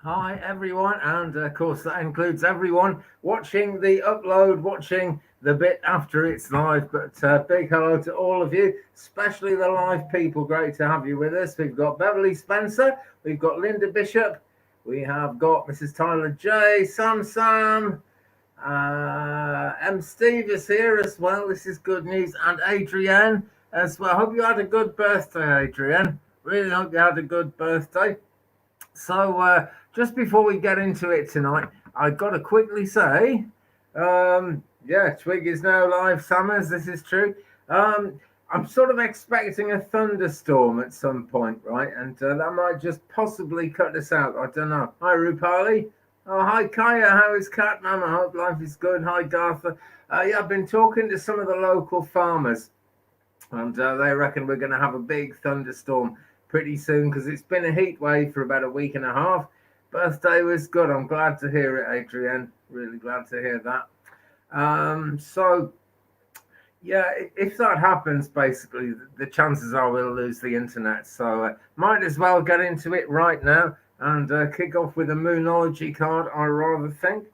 Hi everyone, and of course that includes everyone watching the upload, watching the bit after it's live. But big hello to all of you, especially the live people. Great to have you with us. We've got Beverly Spencer, we've got Linda Bishop, we have got Mrs. Tyler J, Sam, Steve is here as well. This is good news, and Adrienne as well. Hope you had a good birthday, Adrienne. Really hope you had a good birthday. So, just before we get into it tonight, I've got to quickly say, yeah, Twig is now live, Summers. This is true. I'm sort of expecting a thunderstorm at some point, right? And that might just possibly cut us out. I don't know. Hi, Rupali. Oh, hi, Kaya. How is Cat Mama? I hope life is good. Hi, Gartha. Yeah, I've been talking to some of the local farmers, and they reckon we're going to have a big thunderstorm pretty soon because it's been a heat wave for about a week and a half. Birthday was good. I'm glad to hear it, Adrienne. Really glad to hear that. So, yeah, if that happens, basically, the chances are we'll lose the internet. So, might as well get into it right now and kick off with a Moonology card, I rather think.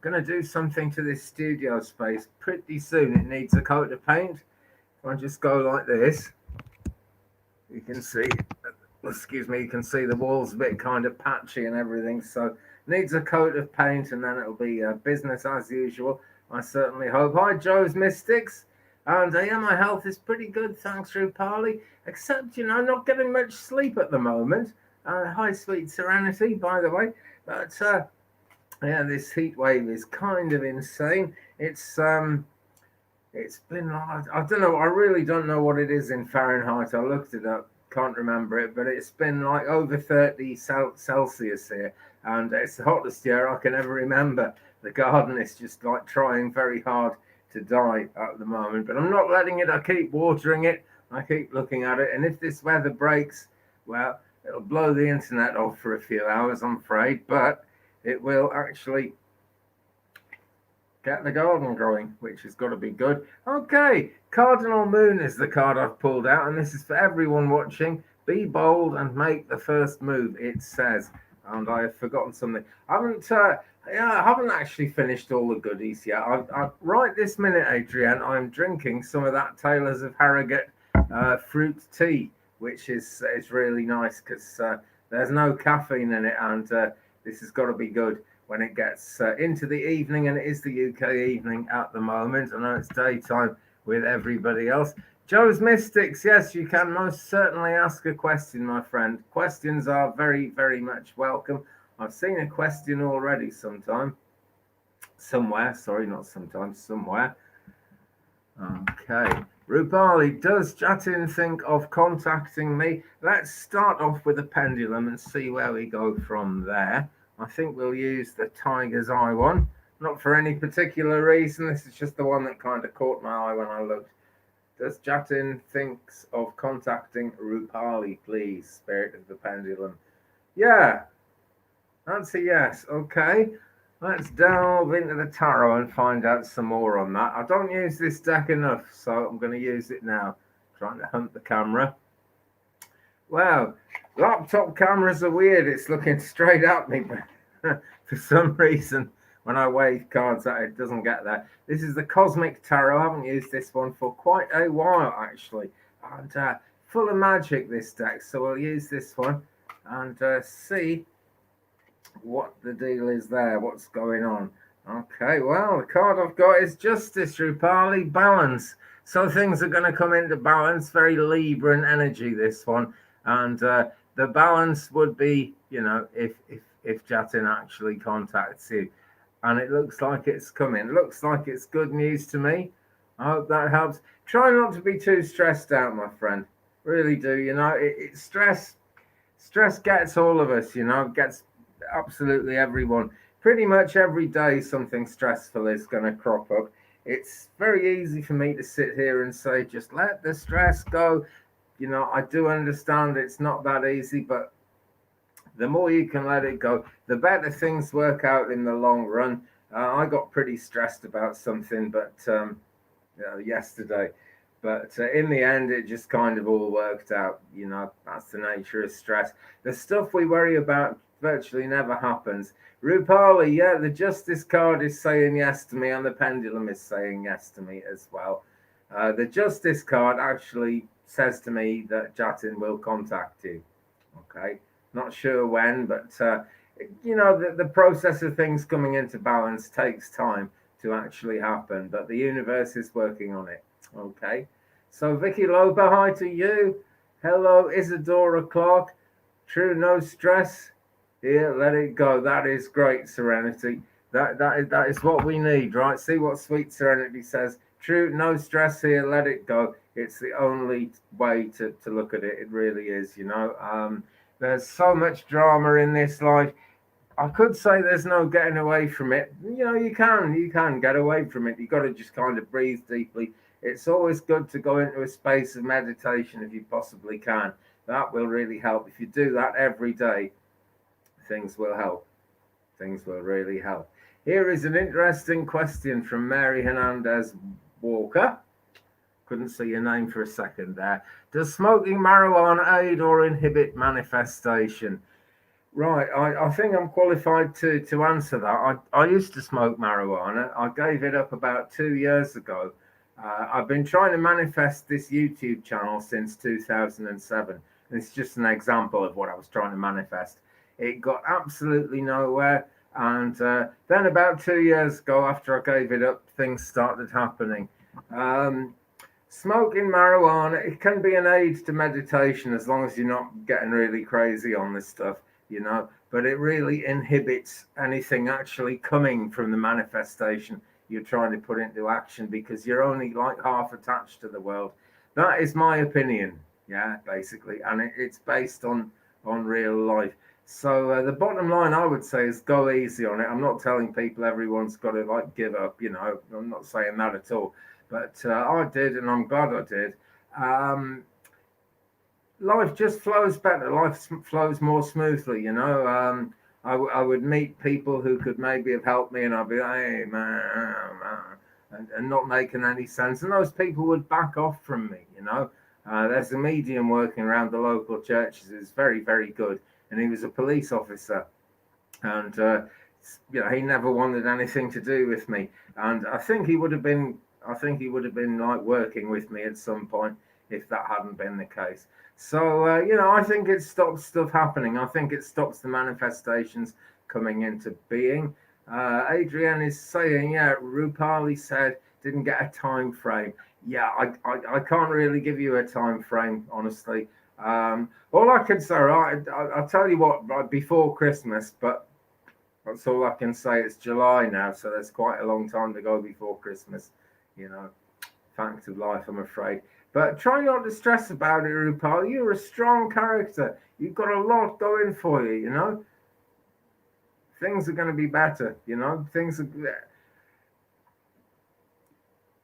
Going to do something to this studio space pretty soon. It needs a coat of paint. If I just go like this, you can see, excuse me, you can see the walls a bit kind of patchy and everything. So needs a coat of paint and then it'll be business as usual. I certainly hope. Hi, Joe's Mystics. And yeah, my health is pretty good, thanks, Rupali. Except, not getting much sleep at the moment. Hi, sweet Serenity, by the way. But yeah, this heat wave is kind of insane. It's been, I don't know, I really don't know what it is in Fahrenheit. I looked it up, can't remember it, but it's been like over 30 Celsius here, and it's the hottest year I can ever remember. The garden is just like trying very hard to die at the moment, but I'm not letting it. I keep watering it, I keep looking at it, and if this weather breaks, well, it'll blow the internet off for a few hours, I'm afraid, but it will actually get the garden growing, which has got to be good. Okay, Cardinal Moon is the card I've pulled out, and this is for everyone watching. Be bold and make the first move, it says. And I have forgotten something. I haven't actually finished all the goodies yet. Right this minute, Adrienne, I'm drinking some of that Taylor's of Harrogate fruit tea, which is really nice because there's no caffeine in it, and this has got to be good when it gets into the evening, and it is the UK evening at the moment. I know it's daytime with everybody else. Joe's Mystics, yes, you can most certainly ask a question, my friend. Questions are very, very much welcome. I've seen a question already somewhere, sorry, not sometimes, somewhere. Okay. Rupali, does Jatin think of contacting me? Let's start off with a pendulum and see where we go from there. I think we'll use the Tiger's Eye one. Not for any particular reason. This is just the one that kind of caught my eye when I looked. Does Jatin thinks of contacting Rupali, please? Spirit of the Pendulum. Yeah, that's a yes. Okay. Let's delve into the tarot and find out some more on that. I don't use this deck enough, so I'm going to use it now. Trying to hunt the camera. Wow, laptop cameras are weird. It's looking straight at me, but for some reason, when I wave cards at it, doesn't get there. This is the Cosmic Tarot. I haven't used this one for quite a while, actually. And full of magic, this deck. So we'll use this one and see what the deal is there, what's going on. Okay, well, the card I've got is Justice, Rupali, Balance. So things are going to come into balance, very Libran energy, this one. And the balance would be, if Jatin actually contacts you. And it looks like it's coming. Looks like it's good news to me. I hope that helps. Try not to be too stressed out, my friend. Really do. It's stress. Stress gets all of us, gets absolutely everyone. Pretty much every day something stressful is going to crop up. It's very easy for me to sit here and say, just let the stress go. I do understand it's not that easy, but the more you can let it go, the better things work out in the long run. I got pretty stressed about something, but yesterday. But in the end, it just kind of all worked out. That's the nature of stress. The stuff we worry about virtually never happens. Rupali, yeah, the justice card is saying yes to me, and the pendulum is saying yes to me as well. The justice card actually says to me that Jatin will contact you. Okay, not sure when, but you know, the process of things coming into balance takes time to actually happen, but the universe is working on it. Okay, so Vicky Loba, hi to you. Hello, Isadora Clark. True, no stress. Here, let it go. That is great, Serenity. That is what we need, right? See what Sweet Serenity says. True, no stress here. Let it go. It's the only way to look at it. It really is, you know. There's so much drama in this life. I could say there's no getting away from it. You know, you can get away from it. You got to just kind of breathe deeply. It's always good to go into a space of meditation if you possibly can. That will really help. If you do that every day, things will help. Things will really help. Here is an interesting question from Mary Hernandez Walker. Couldn't see your name for a second there. Does smoking marijuana aid or inhibit manifestation? Right, I think I'm qualified to answer that. I used to smoke marijuana. I gave it up about 2 years ago. I've been trying to manifest this YouTube channel since 2007. And it's just an example of what I was trying to manifest. It got absolutely nowhere. And then about 2 years ago, after I gave it up, things started happening. Smoking marijuana, it can be an aid to meditation as long as you're not getting really crazy on this stuff, you know, but it really inhibits anything actually coming from the manifestation you're trying to put into action, because you're only like half attached to the world. That is my opinion, yeah, basically, and it's based on real life. So the bottom line, I would say, is go easy on it. I'm not telling people everyone's got to like give up, you know, I'm not saying that at all, but I did, and I'm glad I did. Life just flows better. Life flows more smoothly, you know. I would meet people who could maybe have helped me, and I'd be like, hey, man, and not making any sense. And those people would back off from me, you know. There's a medium working around the local churches who's very, very good. And he was a police officer. And, you know, he never wanted anything to do with me. And I think he would have been like working with me at some point if that hadn't been the case. So, you know, I think it stops stuff happening. I think it stops the manifestations coming into being. Adrienne is saying, yeah, Rupali said, didn't get a time frame. Yeah, I can't really give you a time frame, honestly. All I can say, right, I'll tell you what, right before Christmas, but that's all I can say. It's July now, so there's quite a long time to go before Christmas, you know. Fact of life, I'm afraid. But try not to stress about it, Rupal. You're a strong character. You've got a lot going for you, you know. Things are going to be better, you know.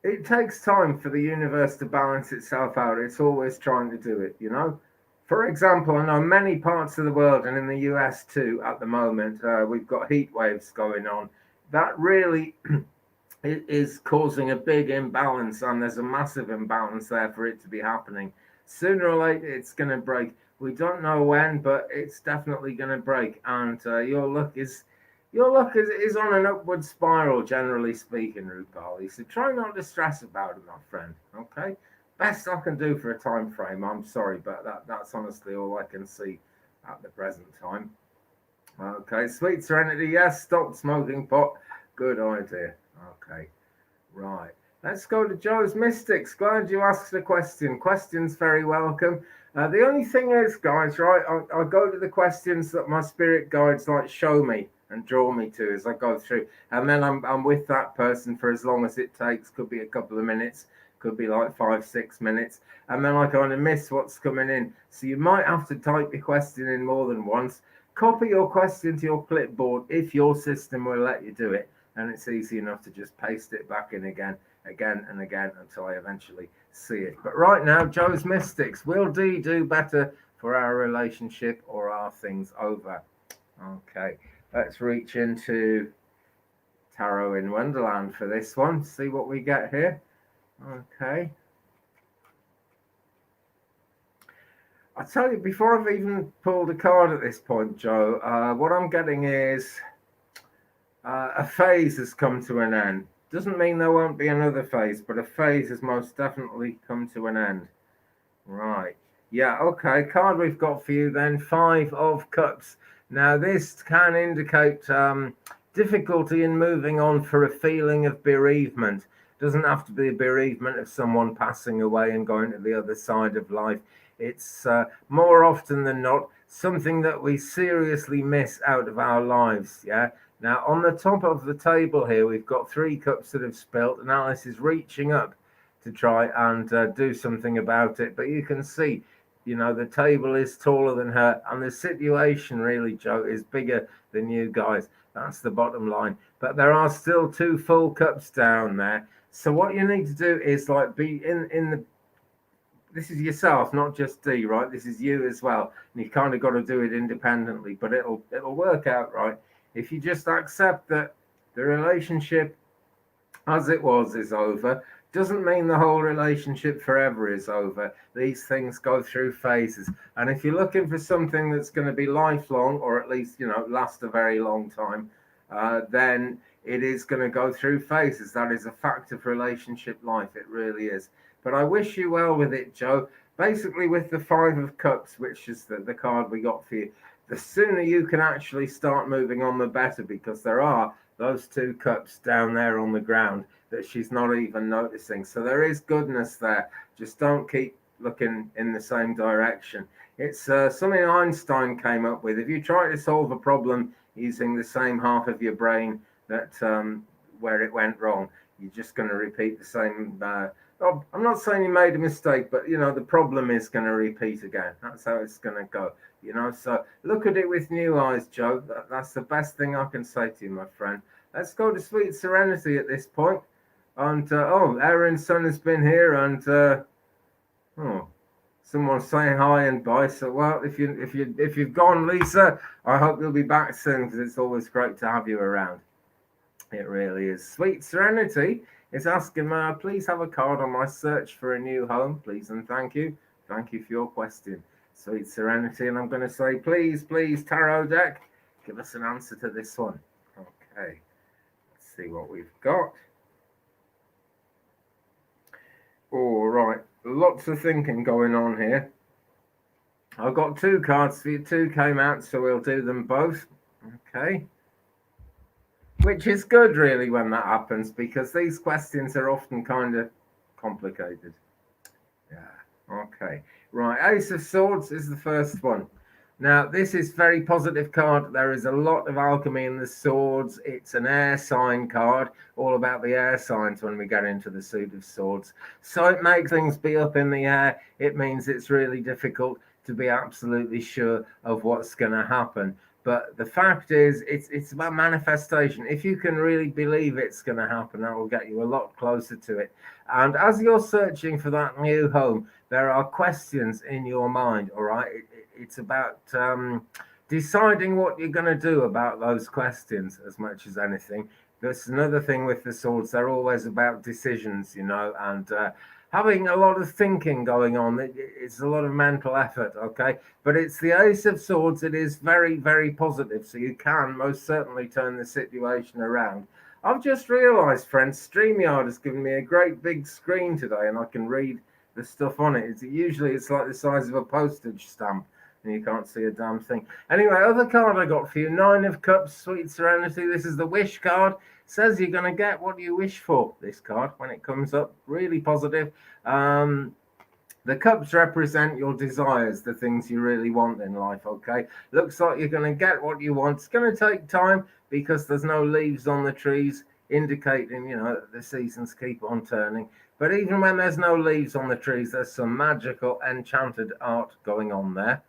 It takes time for the universe to balance itself out. It's always trying to do it, you know. For example, I know many parts of the world, and in the US too, at the moment, we've got heat waves going on. That really is causing a big imbalance, and there's a massive imbalance there for it to be happening. Sooner or later, it's going to break. We don't know when, but it's definitely going to break. And your luck is on an upward spiral, generally speaking, Rupali. So try not to stress about it, my friend. Okay. Best I can do for a time frame. I'm sorry, but that's honestly all I can see at the present time. Okay, Sweet Serenity, yes, stop smoking pot. Good idea. Okay, right. Let's go to Joe's Mystics. Glad you asked the question. Questions very welcome. The only thing is, guys, right, I go to the questions that my spirit guides like show me and draw me to as I go through. And then I'm with that person for as long as it takes. Could be a couple of minutes. Could be like 5-6 minutes, and then I kind of miss what's coming in. So you might have to type your question in more than once. Copy your question to your clipboard if your system will let you do it, and it's easy enough to just paste it back in again and again until I eventually see it. But right now, Joe's Mystics, will D do better for our relationship, or are things over? Okay, let's reach into Tarot in Wonderland for this one, see what we get here. Okay. I tell you, before I've even pulled a card at this point, Joe, what I'm getting is a phase has come to an end. Doesn't mean there won't be another phase, but a phase has most definitely come to an end. Right. Yeah, okay. Card we've got for you then, Five of Cups. Now, this can indicate difficulty in moving on for a feeling of bereavement. Doesn't have to be a bereavement of someone passing away and going to the other side of life. It's more often than not something that we seriously miss out of our lives. Yeah. Now, on the top of the table here, we've got three cups that have spilt, and Alice is reaching up to try and do something about it. But you can see, you know, the table is taller than her, and the situation really, Joe, is bigger than you guys. That's the bottom line. But there are still two full cups down there. So what you need to do is like be in the. This is yourself, not just D, right? This is you as well, and you kind of got to do it independently. But it'll work out, right? If you just accept that the relationship as it was is over, doesn't mean the whole relationship forever is over. These things go through phases. And if you're looking for something that's going to be lifelong, or at least, you know, last a very long time, then it is going to go through phases. That is a fact of relationship life. It really is. But I wish you well with it, Joe. Basically, with the Five of Cups, which is the card we got for you, the sooner you can actually start moving on, the better, because there are those two cups down there on the ground that she's not even noticing. So there is goodness there. Just don't keep looking in the same direction. It's something Einstein came up with. If you try to solve a problem using the same half of your brain that where it went wrong, you're just going to repeat the same. Oh, I'm not saying you made a mistake, but you know the problem is going to repeat again. That's how it's going to go. You know, so look at it with new eyes, Joe. That's the best thing I can say to you, my friend. Let's go to Sweet Serenity at this point. And oh, Aaron's son has been here, and oh, someone's saying hi and bye. So well, if you've gone, Lisa, I hope you'll be back soon, because it's always great to have you around. It really is. Sweet Serenity is asking, may I please have a card on my search for a new home, please and thank you. Thank you for your question, Sweet Serenity. And I'm going to say, please, Tarot deck, give us an answer to this one. Okay, let's see what we've got. All right, lots of thinking going on here. I've got two cards for you. Two came out, so we'll do them both. Okay. Which is good, really, when that happens, because these questions are often kind of complicated. Yeah, okay. Right, Ace of Swords is the first one. Now, this is very positive card. There is a lot of alchemy in the swords. It's an air sign card, all about the air signs when we get into the Suit of Swords. So it makes things be up in the air. It means it's really difficult to be absolutely sure of what's going to happen. But the fact is, it's about manifestation. If you can really believe it's going to happen, that will get you a lot closer to it. And as you're searching for that new home, there are questions in your mind, all right? It's about deciding what you're going to do about those questions as much as anything. That's another thing with the swords. They're always about decisions, you know, and having a lot of thinking going on. It's a lot of mental effort, okay? But it's the Ace of Swords. It is very, very positive. So you can most certainly turn the situation around. I've just realized, friends, StreamYard has given me a great big screen today, and I can read the stuff on it. Usually it's like the size of a postage stamp, and you can't see a damn thing. Anyway, other card I got for you, Nine of Cups, Sweet Serenity. This is the wish card. Says you're going to get what you wish for, this card, when it comes up. Really positive. The cups represent your desires, the things you really want in life, okay? Looks like you're going to get what you want. It's going to take time because there's no leaves on the trees, indicating, you know, the seasons keep on turning. But even when there's no leaves on the trees, there's some magical enchanted art going on there.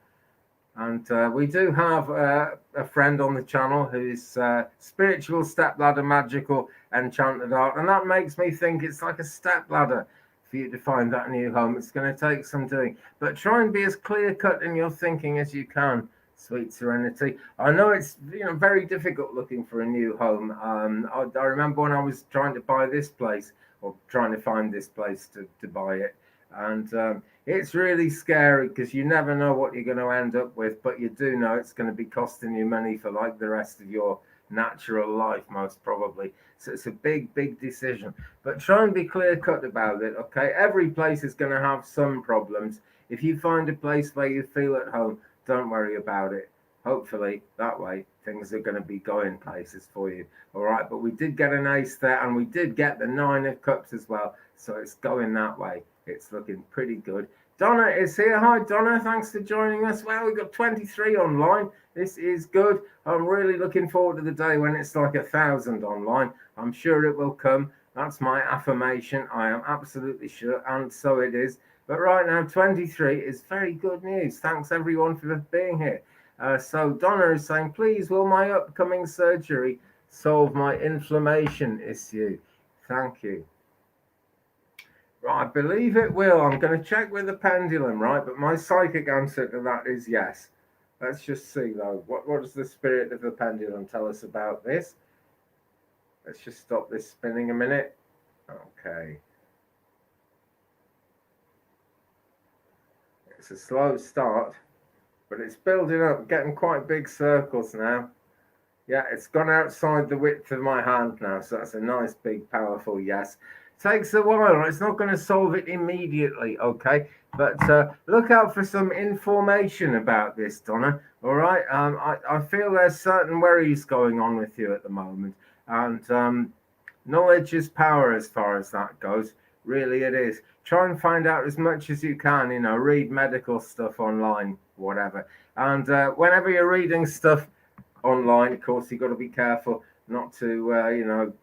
And we do have a friend on the channel who's spiritual stepladder, magical enchanted art. And that makes me think it's like a stepladder for you to find that new home. It's going to take some doing. But try and be as clear-cut in your thinking as you can, Sweet Serenity. I know it's, you know, very difficult looking for a new home. I remember when I was trying to buy this place, or trying to find this place to buy it, And it's really scary because you never know what you're going to end up with, but you do know it's going to be costing you money for like the rest of your natural life, most probably. So it's a big, big decision. But try and be clear cut about it, okay? Every place is going to have some problems. If you find a place where you feel at home, don't worry about it. Hopefully, that way, things are going to be going places for you. All right, but we did get an ace there, and we did get the 9 of cups as well. So it's going that way. It's looking pretty good. Donna is here. Hi, Donna. Thanks for joining us. Well, we've got 23 online. This is good. I'm really looking forward to the day when it's like 1,000 online. I'm sure it will come. That's my affirmation. I am absolutely sure, and so it is. But right now, 23 is very good news. Thanks, everyone, for being here. So Donna is saying, please, will my upcoming surgery solve my inflammation issue? Thank you. Right, I believe it will. I'm going to check with the pendulum, right? But my psychic answer to that is yes. Let's just see, though. What does the spirit of the pendulum tell us about this? Let's just stop this spinning a minute. Okay. It's a slow start, but it's building up, getting quite big circles now. Yeah, it's gone outside the width of my hand now, so that's a nice, big, powerful yes. Takes a while. It's not going to solve it immediately, okay? But look out for some information about this, Donna. All right. I feel there's certain worries going on with you at the moment, and knowledge is power as far as that goes. Really, it is. Try and find out as much as you can. You know, read medical stuff online, whatever. And whenever you're reading stuff online, of course, you've got to be careful not to,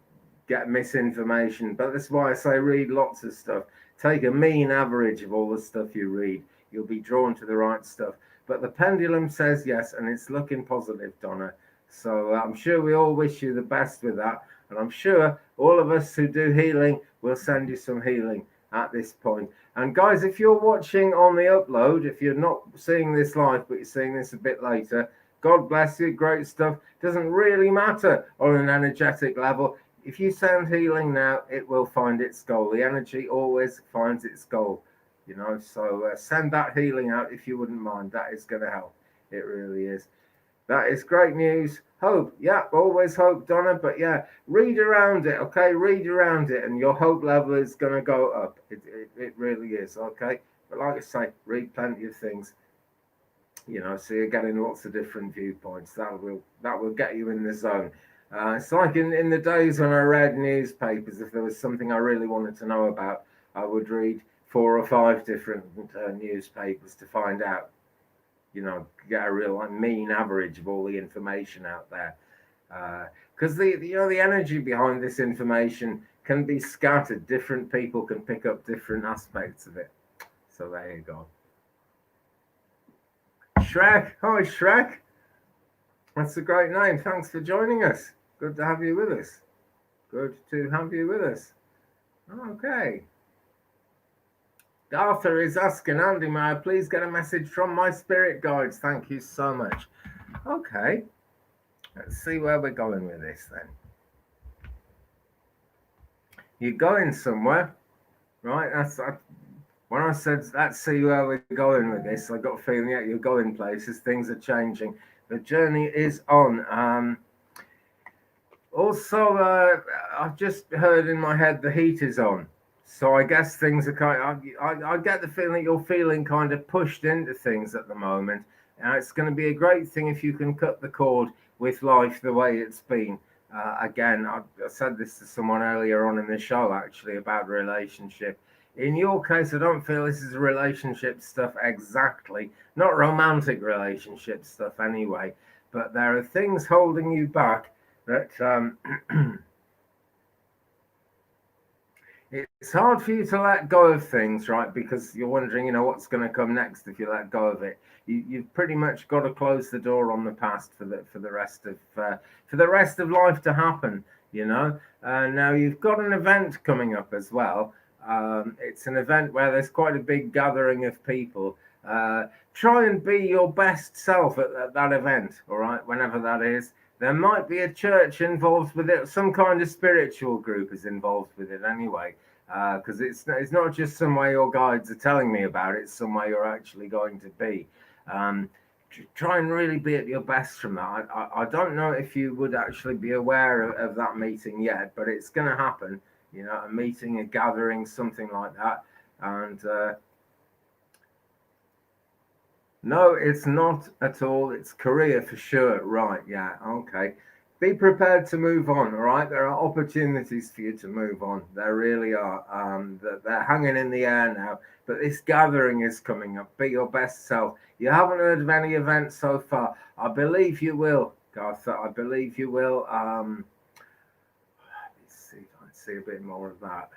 get misinformation. But that's why I say read lots of stuff. Take a mean average of all the stuff you read. You'll be drawn to the right stuff. But the pendulum says yes, and it's looking positive, Donna. So I'm sure we all wish you the best with that. And I'm sure all of us who do healing will send you some healing at this point. And guys, if you're watching on the upload, if you're not seeing this live, but you're seeing this a bit later, God bless you. Great stuff. Doesn't really matter on an energetic level. If you send healing now, it will find its goal. The energy always finds its goal, so send that healing out if you wouldn't mind. That is going to help. It really is. That is great news. Hope. Yeah, always hope, Donna. But yeah, read around it, okay? Read around it, and your hope level is going to go up. It really is, okay? But like I say, read plenty of things. So you're getting lots of different viewpoints. That will get you in the zone. It's like in the days when I read newspapers, if there was something I really wanted to know about, I would read 4 or 5 different newspapers to find out, get a real mean average of all the information out there. Because the energy behind this information can be scattered. Different people can pick up different aspects of it. So there you go. Shrek. Hi, Shrek. That's a great name. Thanks for joining us. Good to have you with us. Good to have you with us. Okay. Arthur is asking, Andy, may I please get a message from my spirit guides? Thank you so much. Okay. Let's see where we're going with this then. You're going somewhere, right? When I said, let's see where we're going with this, I got a feeling, yeah, you're going places. Things are changing. The journey is on. Also, I've just heard in my head the heat is on. So I guess things are I get the feeling you're feeling kind of pushed into things at the moment. It's going to be a great thing if you can cut the cord with life the way it's been. Again, I said this to someone earlier on in the show, actually, about relationship. In your case, I don't feel this is relationship stuff exactly. Not romantic relationship stuff anyway. But there are things holding you back that it's hard for you to let go of things, right? Because you're wondering, what's going to come next if you let go of it. You've pretty much got to close the door on the past for the rest of life to happen. Now you've got an event coming up as well. It's an event where there's quite a big gathering of people. Try and be your best self at that event, all right, whenever that is. There might be a church involved with it. Some kind of spiritual group is involved with it anyway. because it's not just somewhere your guides are telling me about, it's somewhere you're actually going to be. Um, Try and really be at your best from that. I don't know if you would actually be aware of that meeting yet, but it's going to happen. You know, a meeting, a gathering, something like that. And no, it's not at all. It's Korea for sure. Right. Yeah. Okay. Be prepared to move on. All right. There are opportunities for you to move on. There really are. They're hanging in the air now. But this gathering is coming up. Be your best self. You haven't heard of any events so far. I believe you will, Garth. I believe you will. Let's see if I can see a bit more of that.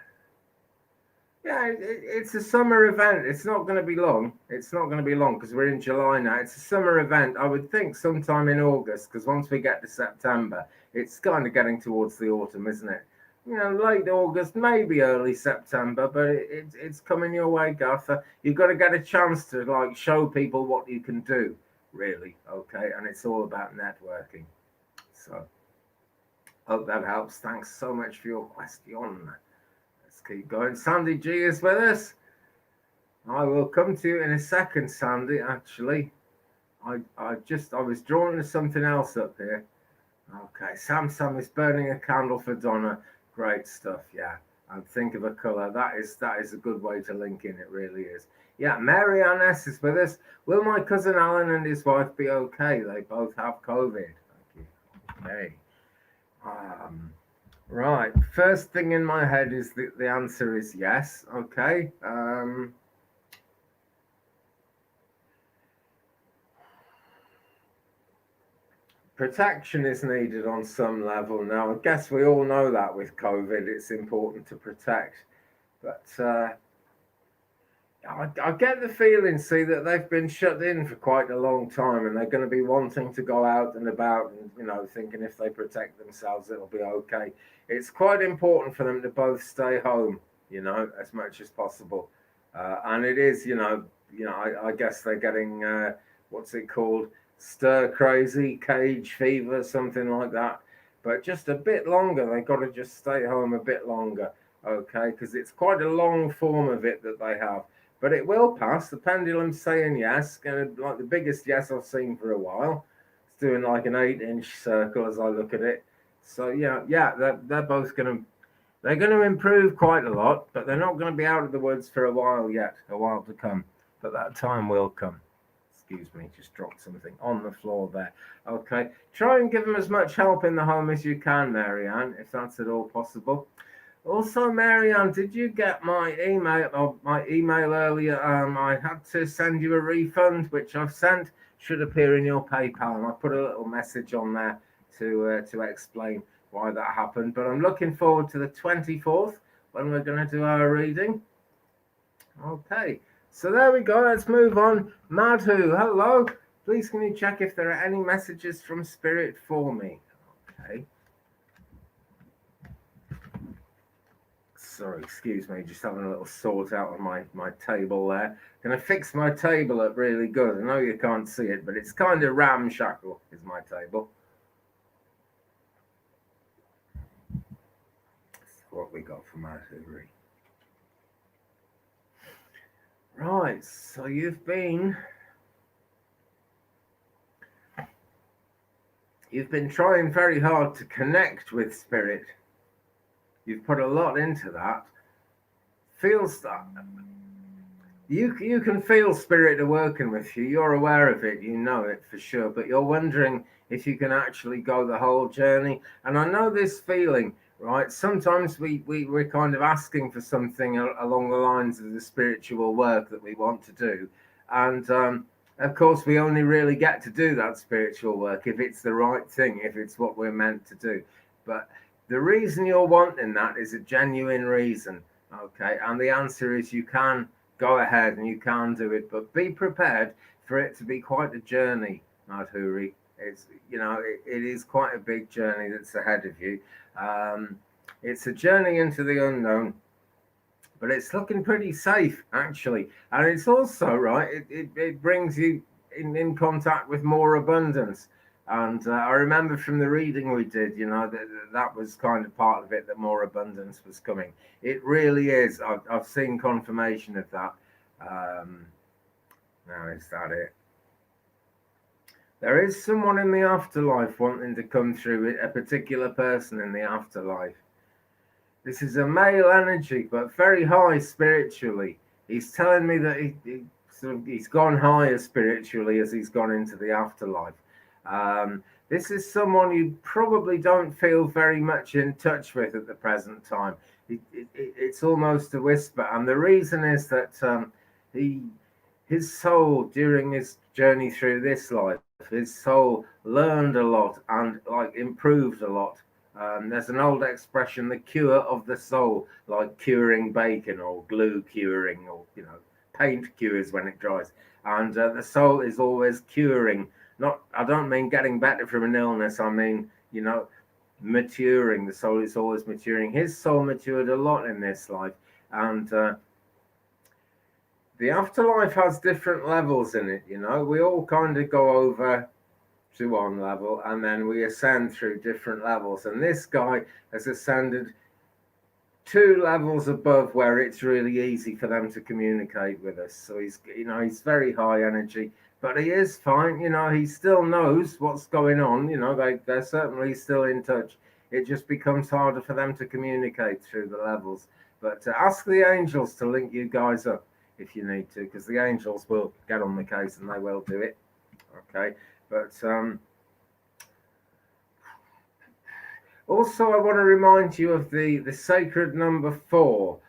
Yeah, it's a summer event. It's not going to be long. It's not going to be long because we're in July now. It's a summer event. I would think sometime in August, because once we get to September, it's kind of getting towards the autumn, isn't it? You know, late August, maybe early September, but it's coming your way, Gartha. You've got to get a chance to like show people what you can do, really. Okay, and it's all about networking. So, hope that helps. Thanks so much for your question. Keep going. Sandy G is with us. I will come to you in a second, Sandy. Actually, I was drawn to something else up here. Okay, Sam is burning a candle for Donna. Great stuff. Yeah, and think of a colour. That is a good way to link in. It really is. Yeah, Mary Ann S is with us. Will my cousin Alan and his wife be okay? They both have COVID. Thank you. Okay. Right. First thing in my head is the answer is yes. Okay. Protection is needed on some level. Now, I guess we all know that with COVID, it's important to protect. But I get the feeling, see, that they've been shut in for quite a long time and they're going to be wanting to go out and about and, you know, thinking if they protect themselves, it'll be okay. It's quite important for them to both stay home, you know, as much as possible. And it is, I guess they're getting, what's it called? Stir crazy, cage fever, something like that. But just a bit longer, they've got to just stay home a bit longer, okay? Because it's quite a long form of it that they have. But it will pass. The pendulum's saying yes, like the biggest yes I've seen for a while. It's doing like an 8-inch circle as I look at it. So yeah, they're both they're going to improve quite a lot, but they're not going to be out of the woods for a while yet, a while to come. But that time will come. Excuse me, just dropped something on the floor there. Okay, try and give them as much help in the home as you can, Marianne, if that's at all possible. Also, Marianne, did you get my email earlier? I had to send you a refund, which I've sent. Should appear in your PayPal, and I put a little message on there to explain why that happened. But I'm looking forward to the 24th when we're going to do our reading. Okay, so there we go. Let's move on. Madhu, hello. Please, can you check if there are any messages from Spirit for me? Okay. Sorry, excuse me, just having a little sort out on my table there. Gonna fix my table up really good. I know you can't see it, but it's kind of ramshackle is my table. So what we got from artillery. Right, so you've been trying very hard to connect with Spirit. You've put a lot into that. Feels that you can feel Spirit working with you. You're aware of it. You know it for sure. But you're wondering if you can actually go the whole journey. And I know this feeling, right? Sometimes we're kind of asking for something along the lines of the spiritual work that we want to do. And of course, we only really get to do that spiritual work if it's the right thing, if it's what we're meant to do. But the reason you're wanting that is a genuine reason, okay? And the answer is you can go ahead and you can do it, but be prepared for it to be quite a journey, Madhuri. It's, it is quite a big journey that's ahead of you. It's a journey into the unknown, but it's looking pretty safe, actually. And it's also, right, it brings you in contact with more abundance. And I remember from the reading we did, that was kind of part of it, that more abundance was coming. It really is. I've seen confirmation of that. Now, is that it? There is someone in the afterlife wanting to come through, a particular person in the afterlife. This is a male energy, but very high spiritually. He's telling me that he's gone higher spiritually as he's gone into the afterlife. This is someone you probably don't feel very much in touch with at the present time. It's almost a whisper, and the reason is that his soul, during his journey through this life, his soul learned a lot and improved a lot. There's an old expression, the cure of the soul, like curing bacon or glue curing, or paint cures when it dries. And the soul is always curing. I don't mean getting better from an illness. I mean, maturing. The soul is always maturing. His soul matured a lot in this life, and the afterlife has different levels in it. We all kind of go over to one level, and then we ascend through different levels. And this guy has ascended 2 levels above, where it's really easy for them to communicate with us. So he's very high energy, but he is fine. He still knows what's going on. They're certainly still in touch. It just becomes harder for them to communicate through the levels. But ask the angels to link you guys up if you need to, because the angels will get on the case and they will do it. Okay, but also I want to remind you of the sacred number 4.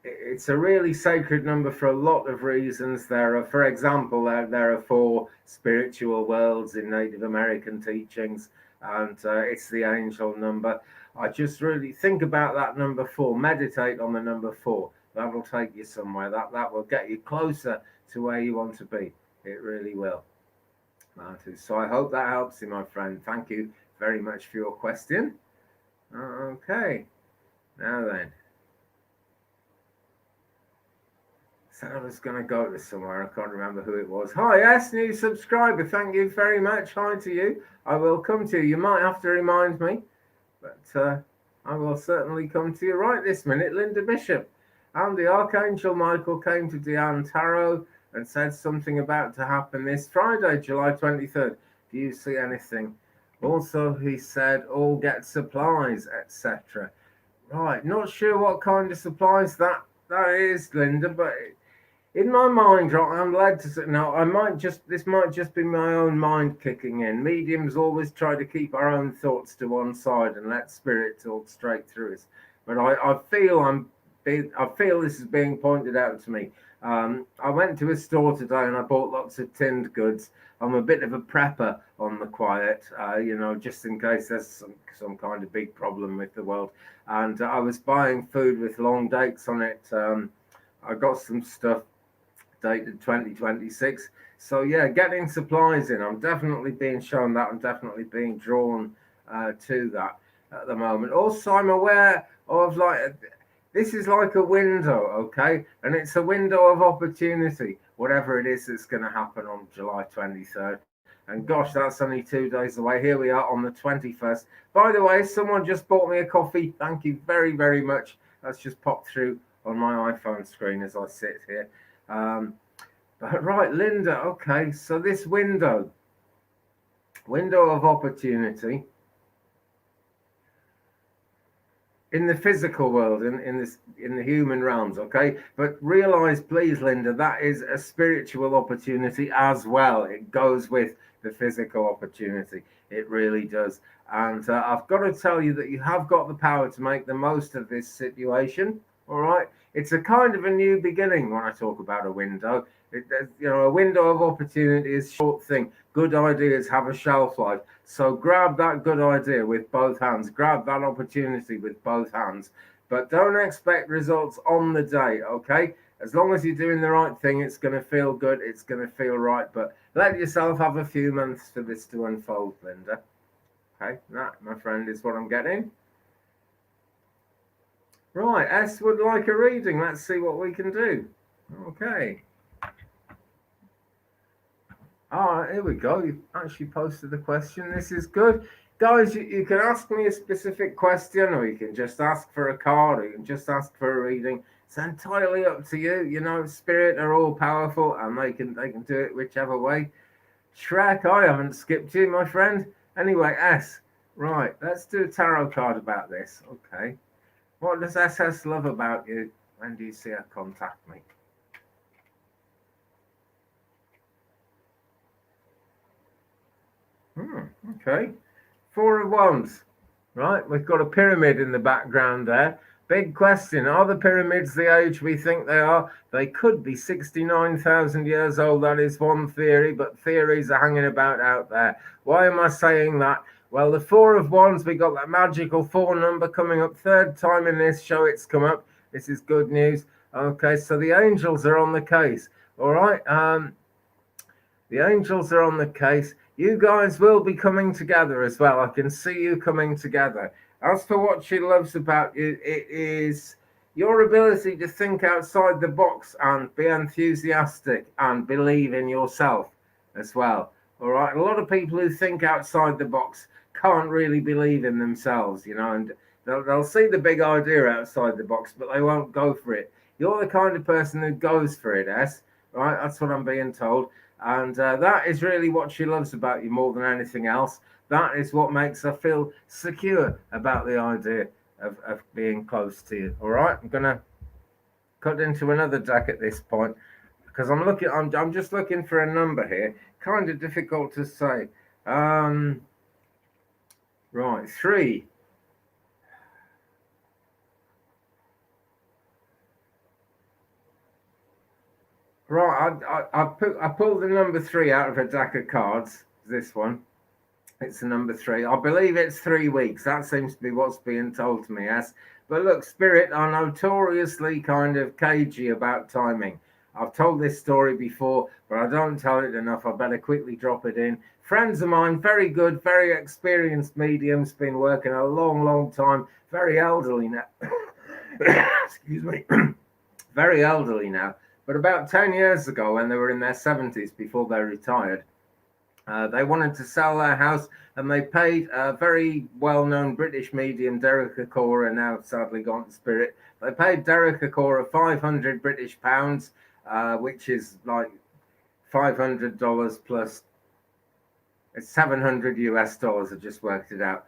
It's a really sacred number for a lot of reasons. For example, there are 4 spiritual worlds in Native American teachings, and it's the angel number. I just really think about that number 4. Meditate on the number 4. That will take you somewhere. That will get you closer to where you want to be. It really will. So I hope that helps you, my friend. Thank you very much for your question. Okay. Now then. Said I was going to go to somewhere. I can't remember who it was. Hi, yes, new subscriber. Thank you very much. Hi to you. I will come to you. You might have to remind me, but I will certainly come to you right this minute. Linda Bishop. And the Archangel Michael came to Diane Tarot and said something about to happen this Friday, July 23rd. Do you see anything? Also, he said, all get supplies, etc. Right, not sure what kind of supplies that is, Linda, but in my mind, I'm led to say, no, this might just be my own mind kicking in. Mediums always try to keep our own thoughts to one side and let spirit talk straight through us. But I feel this is being pointed out to me. I went to a store today and I bought lots of tinned goods. I'm a bit of a prepper on the quiet, just in case there's some kind of big problem with the world. And I was buying food with long dates on it. I got some stuff dated 2026. So yeah, getting supplies in. I'm definitely being shown that. I'm definitely being drawn to that at the moment. Also, I'm aware of this is like a window, okay? And it's a window of opportunity, whatever it is that's going to happen on July 23rd. And gosh, that's only 2 days away. Here we are on the 21st. By the way, someone just bought me a coffee. Thank you very, very much. That's just popped through on my iPhone screen as I sit here. But right, Linda, okay, so this window of opportunity in the physical world, in the human realms, okay? But realize, please, Linda, that is a spiritual opportunity as well. It goes with the physical opportunity. It really does. And I've got to tell you that you have got the power to make the most of this situation, all right? It's a kind of a new beginning when I talk about a window. A window of opportunity is a short thing. Good ideas have a shelf life. So grab that good idea with both hands. Grab that opportunity with both hands. But don't expect results on the day, okay? As long as you're doing the right thing, it's going to feel good. It's going to feel right. But let yourself have a few months for this to unfold, Linda. Okay, that, my friend, is what I'm getting. Right, S would like a reading. Let's see what we can do. Okay. Oh, here we go. You've actually posted the question. This is good. Guys, you can ask me a specific question, or you can just ask for a card, or you can just ask for a reading. It's entirely up to you. You know, spirit are all powerful, and they can do it whichever way. Shrek, I haven't skipped you, my friend. Anyway, S. Right, let's do a tarot card about this. Okay. What does SS love about you? When do you see her contact me? Okay. Four of Wands. Right, we've got a pyramid in the background there. Big question. Are the pyramids the age we think they are? They could be 69,000 years old. That is one theory, but theories are hanging about out there. Why am I saying that? Well, the Four of Wands, we got that magical four number coming up. Third time in this show it's come up. This is good news. Okay, so the angels are on the case. All right. The angels are on the case. You guys will be coming together as well. I can see you coming together. As for what she loves about you, it is your ability to think outside the box and be enthusiastic and believe in yourself as well. All right. A lot of people who think outside the box can't really believe in themselves, you know, and they'll see the big idea outside the box, but they won't go for it. You're the kind of person who goes for it, S. Right? That's what I'm being told. And that is really what she loves about you more than anything else. That is what makes her feel secure about the idea of being close to you. All right, I'm going to cut into another deck at this point because I'm just looking for a number here. Kind of difficult to say. Right, 3. Right, I pulled the number 3 out of a deck of cards. This one. It's the number 3. I believe it's 3 weeks. That seems to be what's being told to me, yes. But look, Spirit are notoriously kind of cagey about timing. I've told this story before, but I don't tell it enough. I better quickly drop it in. Friends of mine, very good, very experienced mediums, been working a long, long time, very elderly now. Excuse me. Very elderly now. But about 10 years ago, when they were in their 70s before they retired, they wanted to sell their house and they paid a very well-known British medium, Derek Akora, now sadly gone to spirit. They paid Derek Akora 500 British pounds, which is like $500 plus it's 700 US dollars. I just worked it out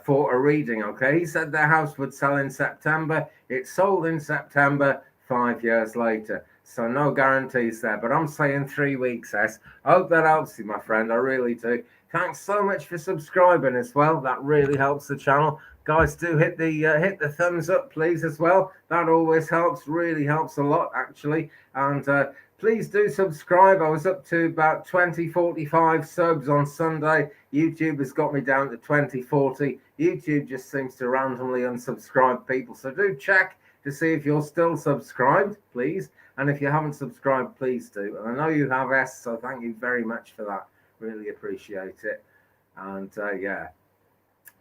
for a reading. Okay, he said their house would sell in September. It sold in September 5 years later. So no guarantees there, but I'm saying 3 weeks, S. I hope that helps you, my friend. I really do. Thanks so much for subscribing as well. That really helps the channel. Guys, do hit the thumbs up, please, as well. That always helps. Really helps a lot, actually. And please do subscribe. I was up to about 2045 subs on Sunday. YouTube has got me down to 2040. YouTube just seems to randomly unsubscribe people. So do check to see if you're still subscribed, please. And if you haven't subscribed, please do. And I know you have, S, so thank you very much for that. Really appreciate it. And yeah.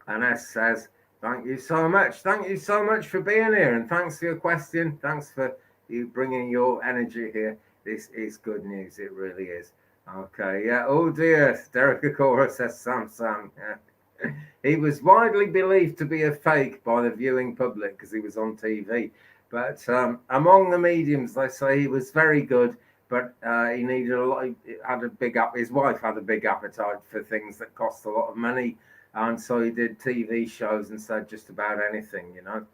And S says, thank you so much. Thank you so much for being here. And thanks for your question. Thanks for you bringing your energy here. This is good news. It really is. Okay, yeah. Oh, dear. Derek Akora says, Sam. Yeah. He was widely believed to be a fake by the viewing public because he was on TV. But among the mediums, they say he was very good, but he needed a lot. His wife had a big appetite for things that cost a lot of money, and so he did TV shows and said just about anything, you know.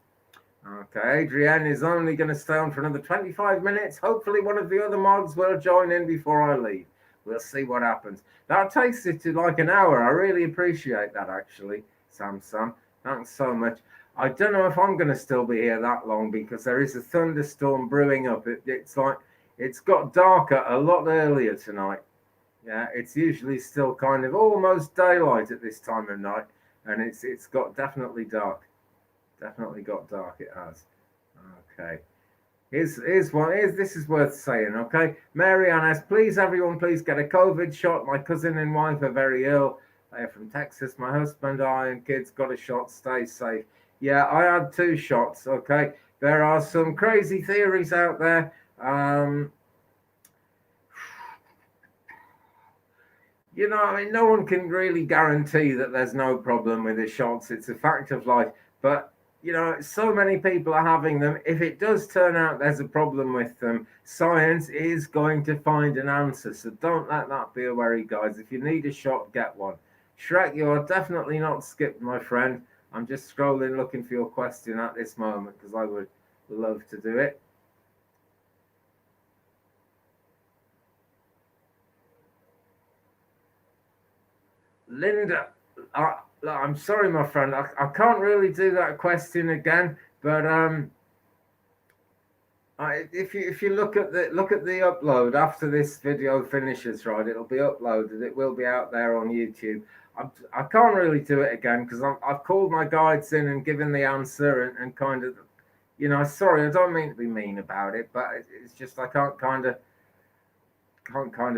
Okay, Adrienne is only going to stay on for another 25 minutes. Hopefully, one of the other mods will join in before I leave. We'll see what happens. That takes it to like an hour. I really appreciate that, actually, Sam. Thanks so much. I don't know if I'm going to still be here that long because there is a thunderstorm brewing up. It's like it's got darker a lot earlier tonight. Yeah, it's usually still kind of almost daylight at this time of night, and it's got definitely dark. Definitely got dark. It has. Okay. Here's one. This is worth saying. Okay, Mary Ann, please everyone, please get a COVID shot. My cousin and wife are very ill. They're from Texas. My husband, I, and kids got a shot. Stay safe. Yeah, I had 2 shots. Okay, there are some crazy theories out there. You know, I mean, no one can really guarantee that there's no problem with the shots. It's a fact of life. But, you know, so many people are having them. If it does turn out there's a problem with them, science is going to find an answer. So don't let that be a worry, guys. If you need a shot, get one. Shrek, you're definitely not skipped, my friend. I'm just scrolling looking for your question at this moment because I would love to do it. Linda, I'm sorry, my friend. I can't really do that question again, but if you look at the upload after this video finishes, right? It'll be uploaded. It will be out there on YouTube. I can't really do it again because I've called my guides in and given the answer and kind of, you know, sorry, I don't mean to be mean about it, but it's just I can't kind of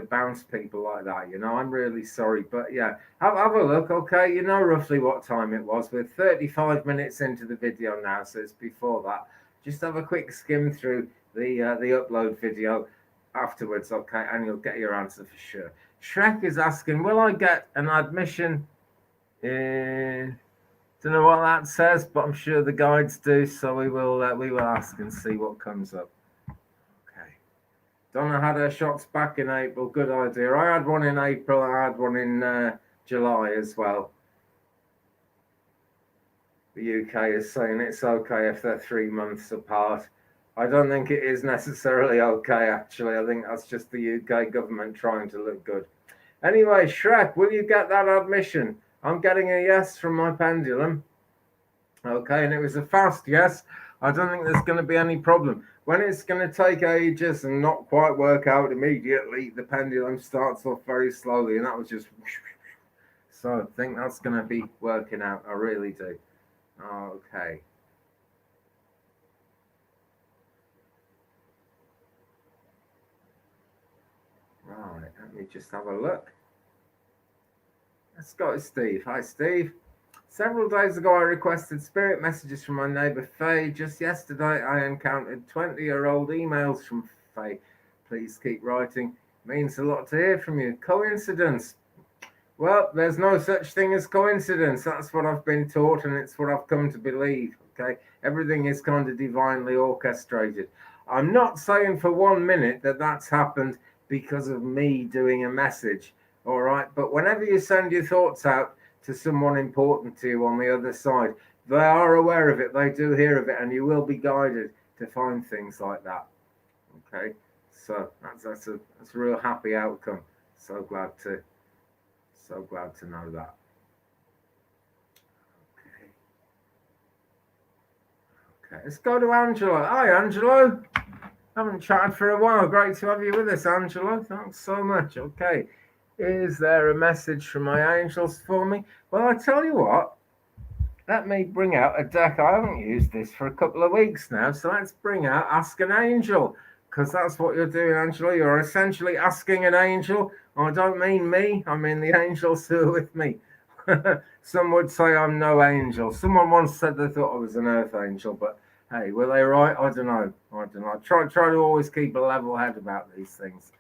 bounce people like that, you know. I'm really sorry, but yeah, have a look. Okay, you know roughly what time it was. We're 35 minutes into the video now, so it's before that. Just have a quick skim through the upload video afterwards, okay, and you'll get your answer for sure. Shrek is asking, will I get an admission? Don't know what that says, but I'm sure the guides do, so we will ask and see what comes up. Donna had her shots back in April. Good idea. I had one in April. I had one in July as well. The UK is saying it's okay if they're 3 months apart. I don't think it is necessarily okay, actually. I think that's just the UK government trying to look good. Anyway, Shrek, will you get that admission? I'm getting a yes from my pendulum. Okay, and it was a fast yes. I don't think there's going to be any problem. When it's going to take ages and not quite work out immediately, the pendulum starts off very slowly, and that was just. So I think that's going to be working out. I really do. Okay. Right, let me just have a look. Let's go to Steve. Hi, Steve. Several days ago, I requested spirit messages from my neighbour Faye. Just yesterday, I encountered 20-year-old emails from Faye. Please keep writing. Means a lot to hear from you. Coincidence? Well, there's no such thing as coincidence. That's what I've been taught, and it's what I've come to believe. Okay, everything is kind of divinely orchestrated. I'm not saying for 1 minute that that's happened because of me doing a message. All right, but whenever you send your thoughts out to someone important to you on the other side, they are aware of it, they do hear of it, and you will be guided to find things like that. Okay, so that's a real happy outcome. So glad to know that. Okay, let's go to Angelo. Hi, Angelo. Haven't chatted for a while. Great to have you with us, Angelo. Thanks so much. Okay. Is there a message from my angels for me? Well, I tell you what, let me bring out a deck. I haven't used this for a couple of weeks now, so let's bring out Ask an Angel, because that's what you're doing, Angela. You're essentially asking an angel. I don't mean me, I mean the angels who are with me. Some would say I'm no angel. Someone once said they thought I was an earth angel, but hey, were they right? I don't know. Try to always keep a level head about these things.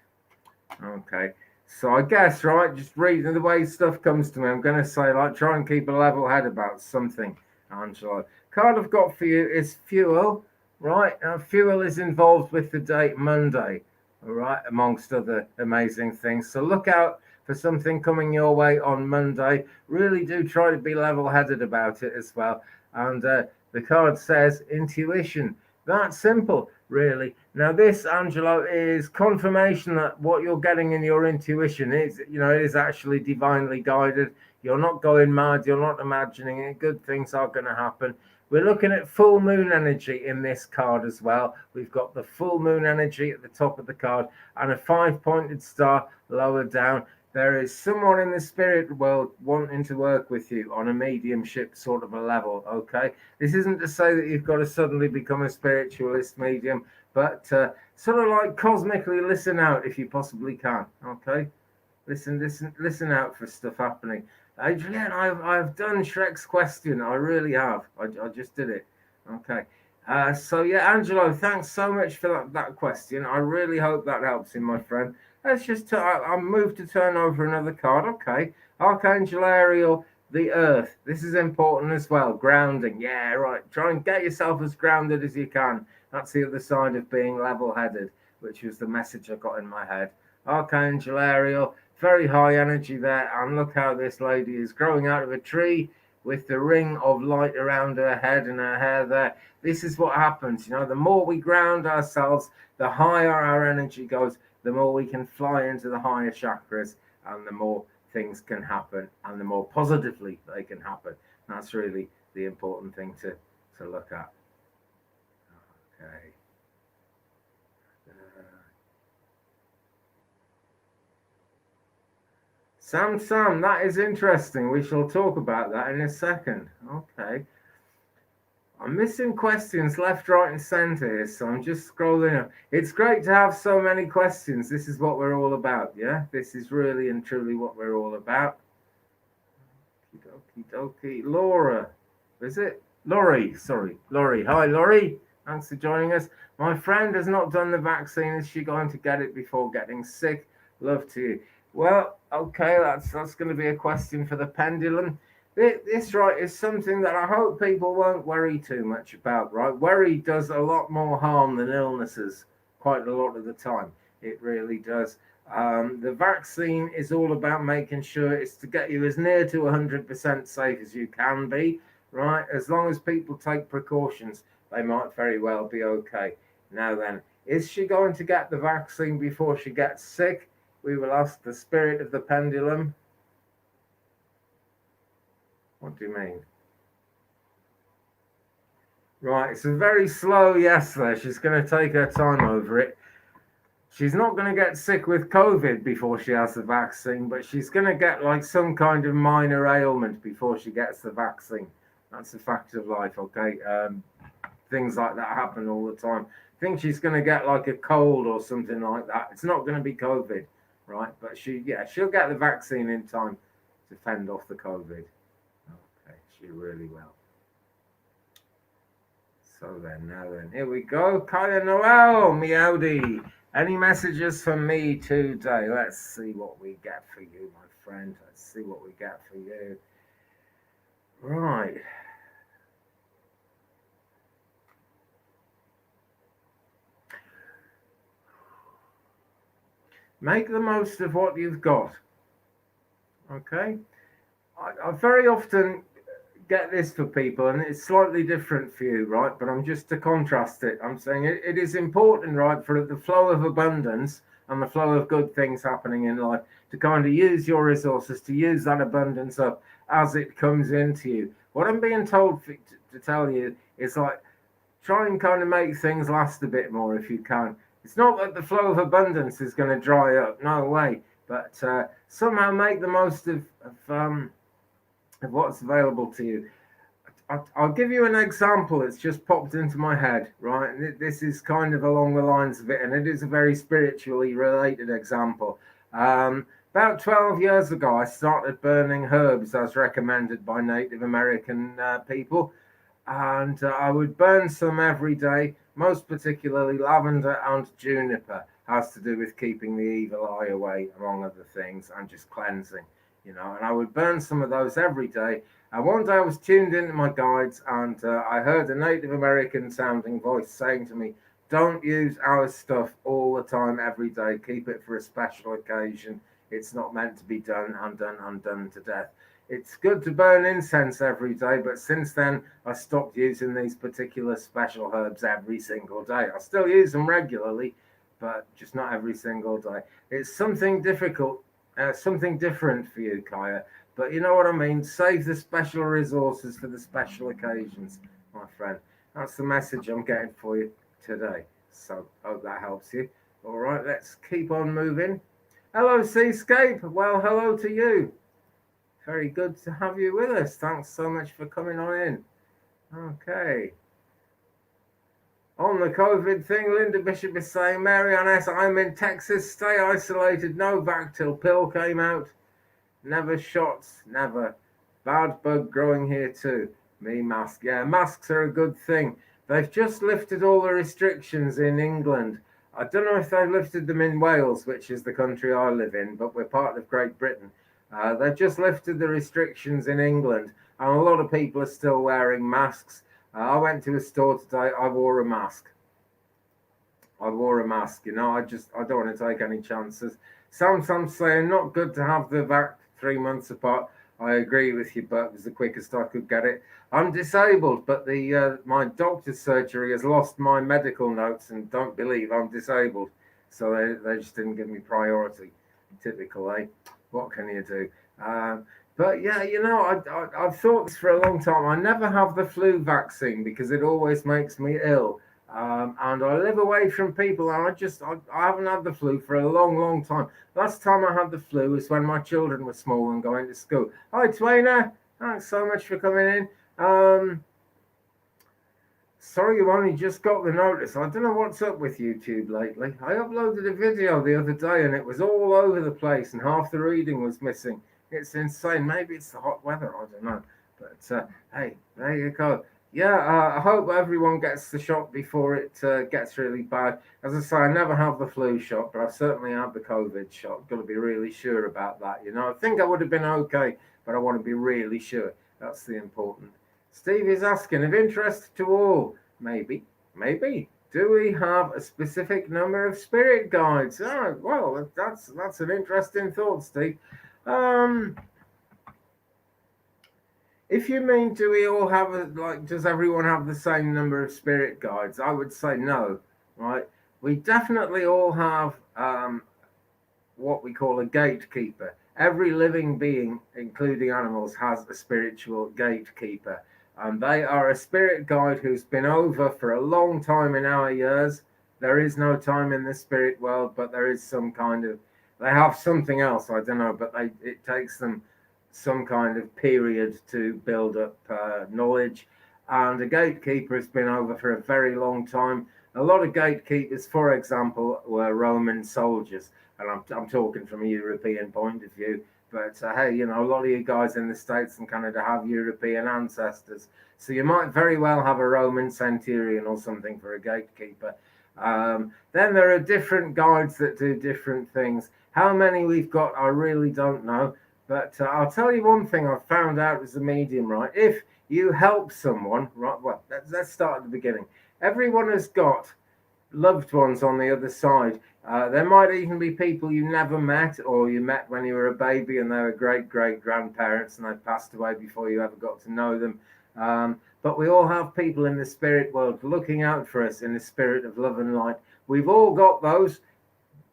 Okay. So I guess, right, just reading the way stuff comes to me, I'm going to say, like, try and keep a level head about something, Angela. Card I've got for you is fuel, right? Fuel is involved with the date Monday, all right, amongst other amazing things. So look out for something coming your way on Monday. Really do try to be level headed about it as well. And the card says intuition. That's simple, really. Now, this, Angelo, is confirmation that what you're getting in your intuition is, you know, it is actually divinely guided. You're not going mad. You're not imagining it. Good things are going to happen. We're looking at full moon energy in this card as well. We've got the full moon energy at the top of the card and a 5-pointed star lower down. There is someone in the spirit world wanting to work with you on a mediumship sort of a level, okay? This isn't to say that you've got to suddenly become a spiritualist medium, but sort of like cosmically listen out if you possibly can, okay? Listen out for stuff happening. Adrian, I've done Shrek's question. I really have. I just did it. Okay. So yeah, Angelo, thanks so much for that question. I really hope that helps you, my friend. Let's just, I'll move to turn over another card. Okay. Archangel Ariel, the earth. This is important as well. Grounding. Yeah, right. Try and get yourself as grounded as you can. That's the other side of being level-headed, which was the message I got in my head. Archangel Ariel, very high energy there. And look how this lady is growing out of a tree with the ring of light around her head and her hair there. This is what happens. The more we ground ourselves, the higher our energy goes, the more we can fly into the higher chakras, and the more things can happen, and the more positively they can happen. That's really the important thing to look at. Okay. Sam, that is interesting. We shall talk about that in a second. Okay. I'm missing questions left, right, and center here, so I'm just scrolling up. It's great to have so many questions. This is what we're all about, yeah? This is really and truly what we're all about. Okie dokie. Laura, is it? Laurie, sorry. Laurie. Hi, Laurie. Thanks for joining us. My friend has not done the vaccine. Is she going to get it before getting sick? Love to you. Well, okay, that's going to be a question for the pendulum. This, right, is something that I hope people won't worry too much about, right? Worry does a lot more harm than illnesses quite a lot of the time. It really does. The vaccine is all about making sure it's to get you as near to 100% safe as you can be, right? As long as people take precautions, they might very well be okay. Now then, is she going to get the vaccine before she gets sick? We will ask the spirit of the pendulum. What do you mean? Right, it's a very slow yes there. She's going to take her time over it. She's not going to get sick with COVID before she has the vaccine, but she's going to get like some kind of minor ailment before she gets the vaccine. That's a fact of life, okay? Things like that happen all the time. I think she's going to get like a cold or something like that. It's not going to be COVID, right? But she'll get the vaccine in time to fend off the COVID. Okay, she really will. So then, here we go. Kaya Noel, Meowdy. Any messages from me today? Let's see what we get for you, my friend. Let's see what we get for you. Right. Make the most of what you've got. Okay? I very often get this for people, and it's slightly different for you, right? But I'm just to contrast it. I'm saying it is important, right, for the flow of abundance and the flow of good things happening in life to kind of use your resources, to use that abundance up as it comes into you. What I'm being told to tell you is like, try and kind of make things last a bit more if you can. It's not that the flow of abundance is going to dry up, no way, but somehow make the most of what's available to you. I'll give you an example that's just popped into my head, right? This is kind of along the lines of it, and it is a very spiritually related example. About 12 years ago, I started burning herbs as recommended by Native American people, and I would burn some every day, most particularly lavender and juniper. Has to do with keeping the evil eye away, among other things, and just cleansing. And I would burn some of those every day. And one day I was tuned into my guides, and I heard a Native American sounding voice saying to me, don't use our stuff all the time, every day. Keep it for a special occasion. It's not meant to be done and done to death. It's good to burn incense every day, but since then I stopped using these particular special herbs every single day. I still use them regularly, but just not every single day. It's something difficult. Something different for you, Kaya. But you know what I mean? Save the special resources for the special occasions, my friend. That's the message I'm getting for you today. So hope that helps you. All right, let's keep on moving. Hello, Seascape. Well, hello to you. Very good to have you with us. Thanks so much for coming on in. Okay. On the COVID thing, Linda Bishop is saying, Marianne S., I'm in Texas, stay isolated, no vac till pill came out. Never shots, never. Bad bug growing here too. Me mask. Yeah, masks are a good thing. They've just lifted all the restrictions in England. I don't know if they've lifted them in Wales, which is the country I live in, but we're part of Great Britain. They've just lifted the restrictions in England, and a lot of people are still wearing masks. I went to a store today. I wore a mask. I wore a mask. I don't want to take any chances. Some saying not good to have the vac 3 months apart. I agree with you, but it was the quickest I could get it. I'm disabled, but my doctor's surgery has lost my medical notes and don't believe I'm disabled. So they just didn't give me priority. Typical, eh? What can you do? But yeah, I've thought this for a long time. I never have the flu vaccine because it always makes me ill. And I live away from people, and I haven't had the flu for a long, long time. Last time I had the flu was when my children were small and going to school. Hi, Twainer. Thanks so much for coming in. Sorry you only just got the notice. I don't know what's up with YouTube lately. I uploaded a video the other day, and it was all over the place, and half the reading was missing. It's insane. Maybe it's the hot weather. I don't know. But hey, there you go. Yeah, I hope everyone gets the shot before it gets really bad. As I say, I never have the flu shot, but I've certainly had the COVID shot. Got to be really sure about that. I think I would have been okay, but I want to be really sure. That's the important. Steve is asking, of interest to all, maybe. Do we have a specific number of spirit guides? Oh, well, that's an interesting thought, Steve. If you mean, do we all have does everyone have the same number of spirit guides? I would say no, right? We definitely all have what we call a gatekeeper. Every living being, including animals, has a spiritual gatekeeper. And they are a spirit guide who's been over for a long time in our years. There is no time in the spirit world, but there is some kind of, they have something else, I don't know, but it takes them some kind of period to build up knowledge. And a gatekeeper has been over for a very long time. A lot of gatekeepers, for example, were Roman soldiers. And I'm talking from a European point of view. But hey, a lot of you guys in the States and Canada have European ancestors. So you might very well have a Roman centurion or something for a gatekeeper. Then there are different guides that do different things. How many we've got, I really don't know. But I'll tell you one thing I've found out as a medium, right? If you help someone, right? Well, let's start at the beginning. Everyone has got loved ones on the other side. There might even be people you never met, or you met when you were a baby and they were great-great-grandparents and they passed away before you ever got to know them. But we all have people in the spirit world looking out for us in the spirit of love and light. We've all got those.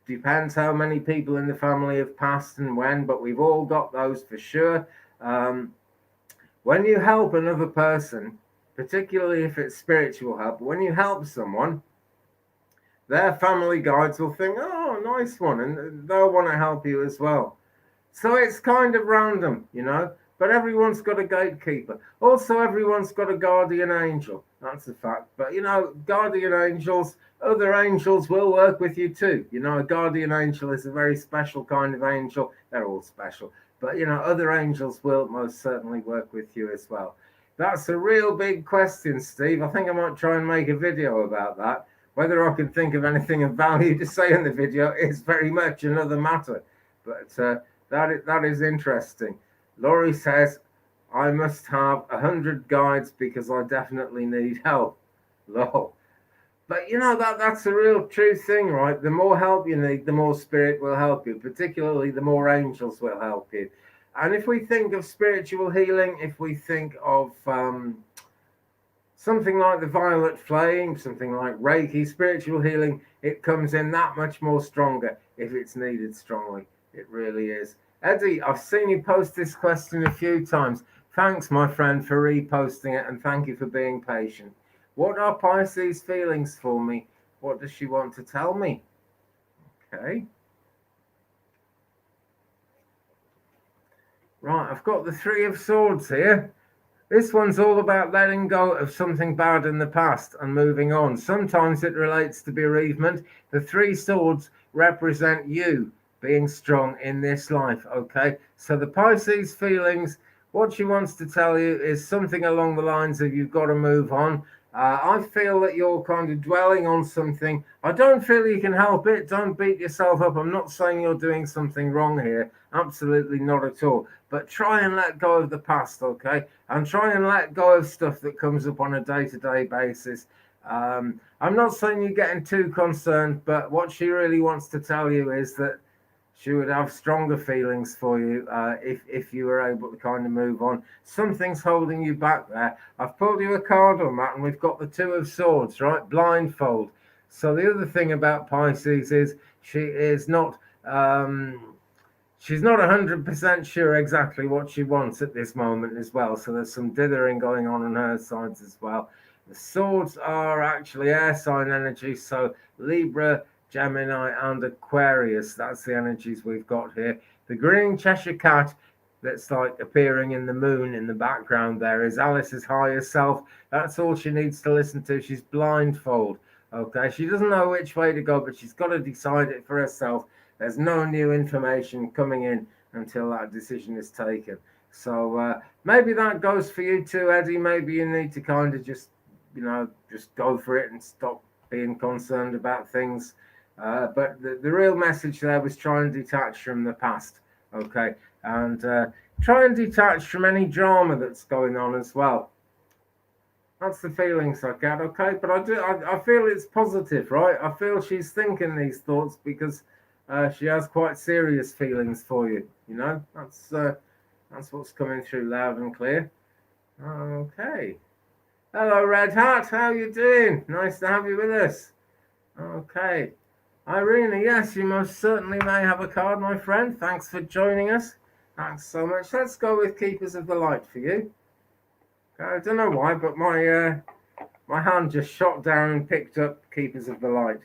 Depends how many people in the family have passed and when, but we've all got those for sure. When you help another person, particularly if it's spiritual help, when you help someone, their family guides will think, oh, nice one, and they'll want to help you as well. So it's kind of random, but everyone's got a gatekeeper. Also, everyone's got a guardian angel. That's a fact. But, guardian angels, other angels will work with you too. A guardian angel is a very special kind of angel. They're all special. But, other angels will most certainly work with you as well. That's a real big question, Steve. I think I might try and make a video about that. Whether I can think of anything of value to say in the video is very much another matter. But that is interesting. Laurie says, I must have 100 guides because I definitely need help. Lol. But that's a real true thing, right? The more help you need, the more spirit will help you. Particularly, the more angels will help you. And if we think of spiritual healing, if we think of something like the violet flame, something like Reiki, spiritual healing, it comes in that much more stronger if it's needed strongly. It really is. Eddie, I've seen you post this question a few times. Thanks, my friend, for reposting it, and thank you for being patient. What are Pisces' feelings for me? What does she want to tell me? Okay. Right, I've got the Three of Swords here. This one's all about letting go of something bad in the past and moving on. Sometimes it relates to bereavement. The Three Swords represent you being strong in this life, okay? So the Pisces feelings, what she wants to tell you is something along the lines of you've got to move on. I feel that you're kind of dwelling on something. I don't feel you can help it. Don't beat yourself up. I'm not saying you're doing something wrong here. Absolutely not at all. But try and let go of the past, okay? And try and let go of stuff that comes up on a day-to-day basis. I'm not saying you're getting too concerned, but what she really wants to tell you is that she would have stronger feelings for you if you were able to kind of move on. Something's holding you back there. I've pulled you a card on that, and we've got the Two of Swords, right? Blindfold. So the other thing about Pisces is she is not. She's not 100% sure exactly what she wants at this moment as well. So there's some dithering going on her side as well. The swords are actually air sign energy. So Libra, Gemini, and Aquarius. That's the energies we've got here. The green Cheshire cat that's like appearing in the moon in the background there is Alice's higher self. That's all she needs to listen to. She's blindfold. Okay, she doesn't know which way to go, but she's got to decide it for herself. There's no new information coming in until that decision is taken. So maybe that goes for you too, Eddie. Maybe you need to kind of just go for it and stop being concerned about things. But the real message there was try and detach from the past, okay? And try and detach from any drama that's going on as well. That's the feelings I get, okay? But I feel it's positive, right? I feel she's thinking these thoughts because she has quite serious feelings for you. That's what's coming through loud and clear. Okay. Hello, Red Hat. How you doing? Nice to have you with us. Okay. Irina, yes, you most certainly may have a card, my friend. Thanks for joining us. Thanks so much. Let's go with Keepers of the Light for you. I don't know why, but my hand just shot down and picked up Keepers of the Light.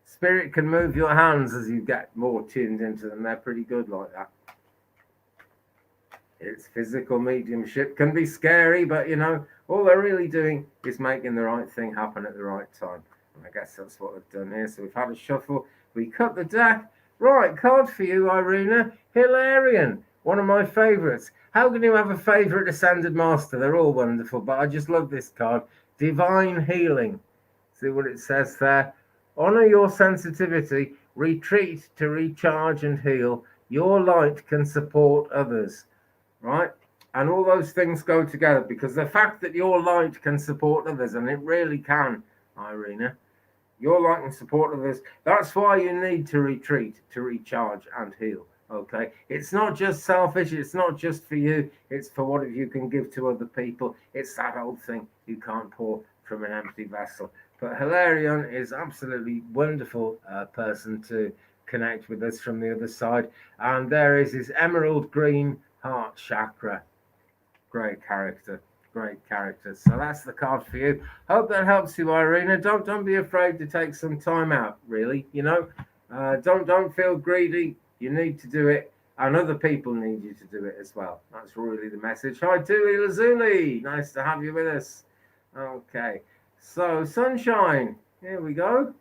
Spirit can move your hands as you get more tuned into them. They're pretty good like that. It's physical mediumship. Can be scary, but all they're really doing is making the right thing happen at the right time. And I guess that's what we've done here. So we've had a shuffle. We cut the deck. Right, card for you, Irina. Hilarion. One of my favourites. How can you have a favourite Ascended Master? They're all wonderful, but I just love this card. Divine Healing. See what it says there? Honor your sensitivity. Retreat to recharge and heal. Your light can support others. Right? And all those things go together because the fact that your light can support others, and it really can, Irina, your light can support others. That's why you need to retreat, to recharge and heal. Okay? It's not just selfish. It's not just for you. It's for what you can give to other people. It's that old thing. You can't pour from an empty vessel. But Hilarion is absolutely wonderful person to connect with us from the other side. And there is his emerald green heart chakra. Great character. So that's the card for you. Hope that helps you, Irina. Don't be afraid to take some time out, really. Don't feel greedy. You need to do it, and other people need you to do it as well. That's really the message. Hi, Tuli Lazuli. Nice to have you with us. Okay. So, Sunshine. Here we go.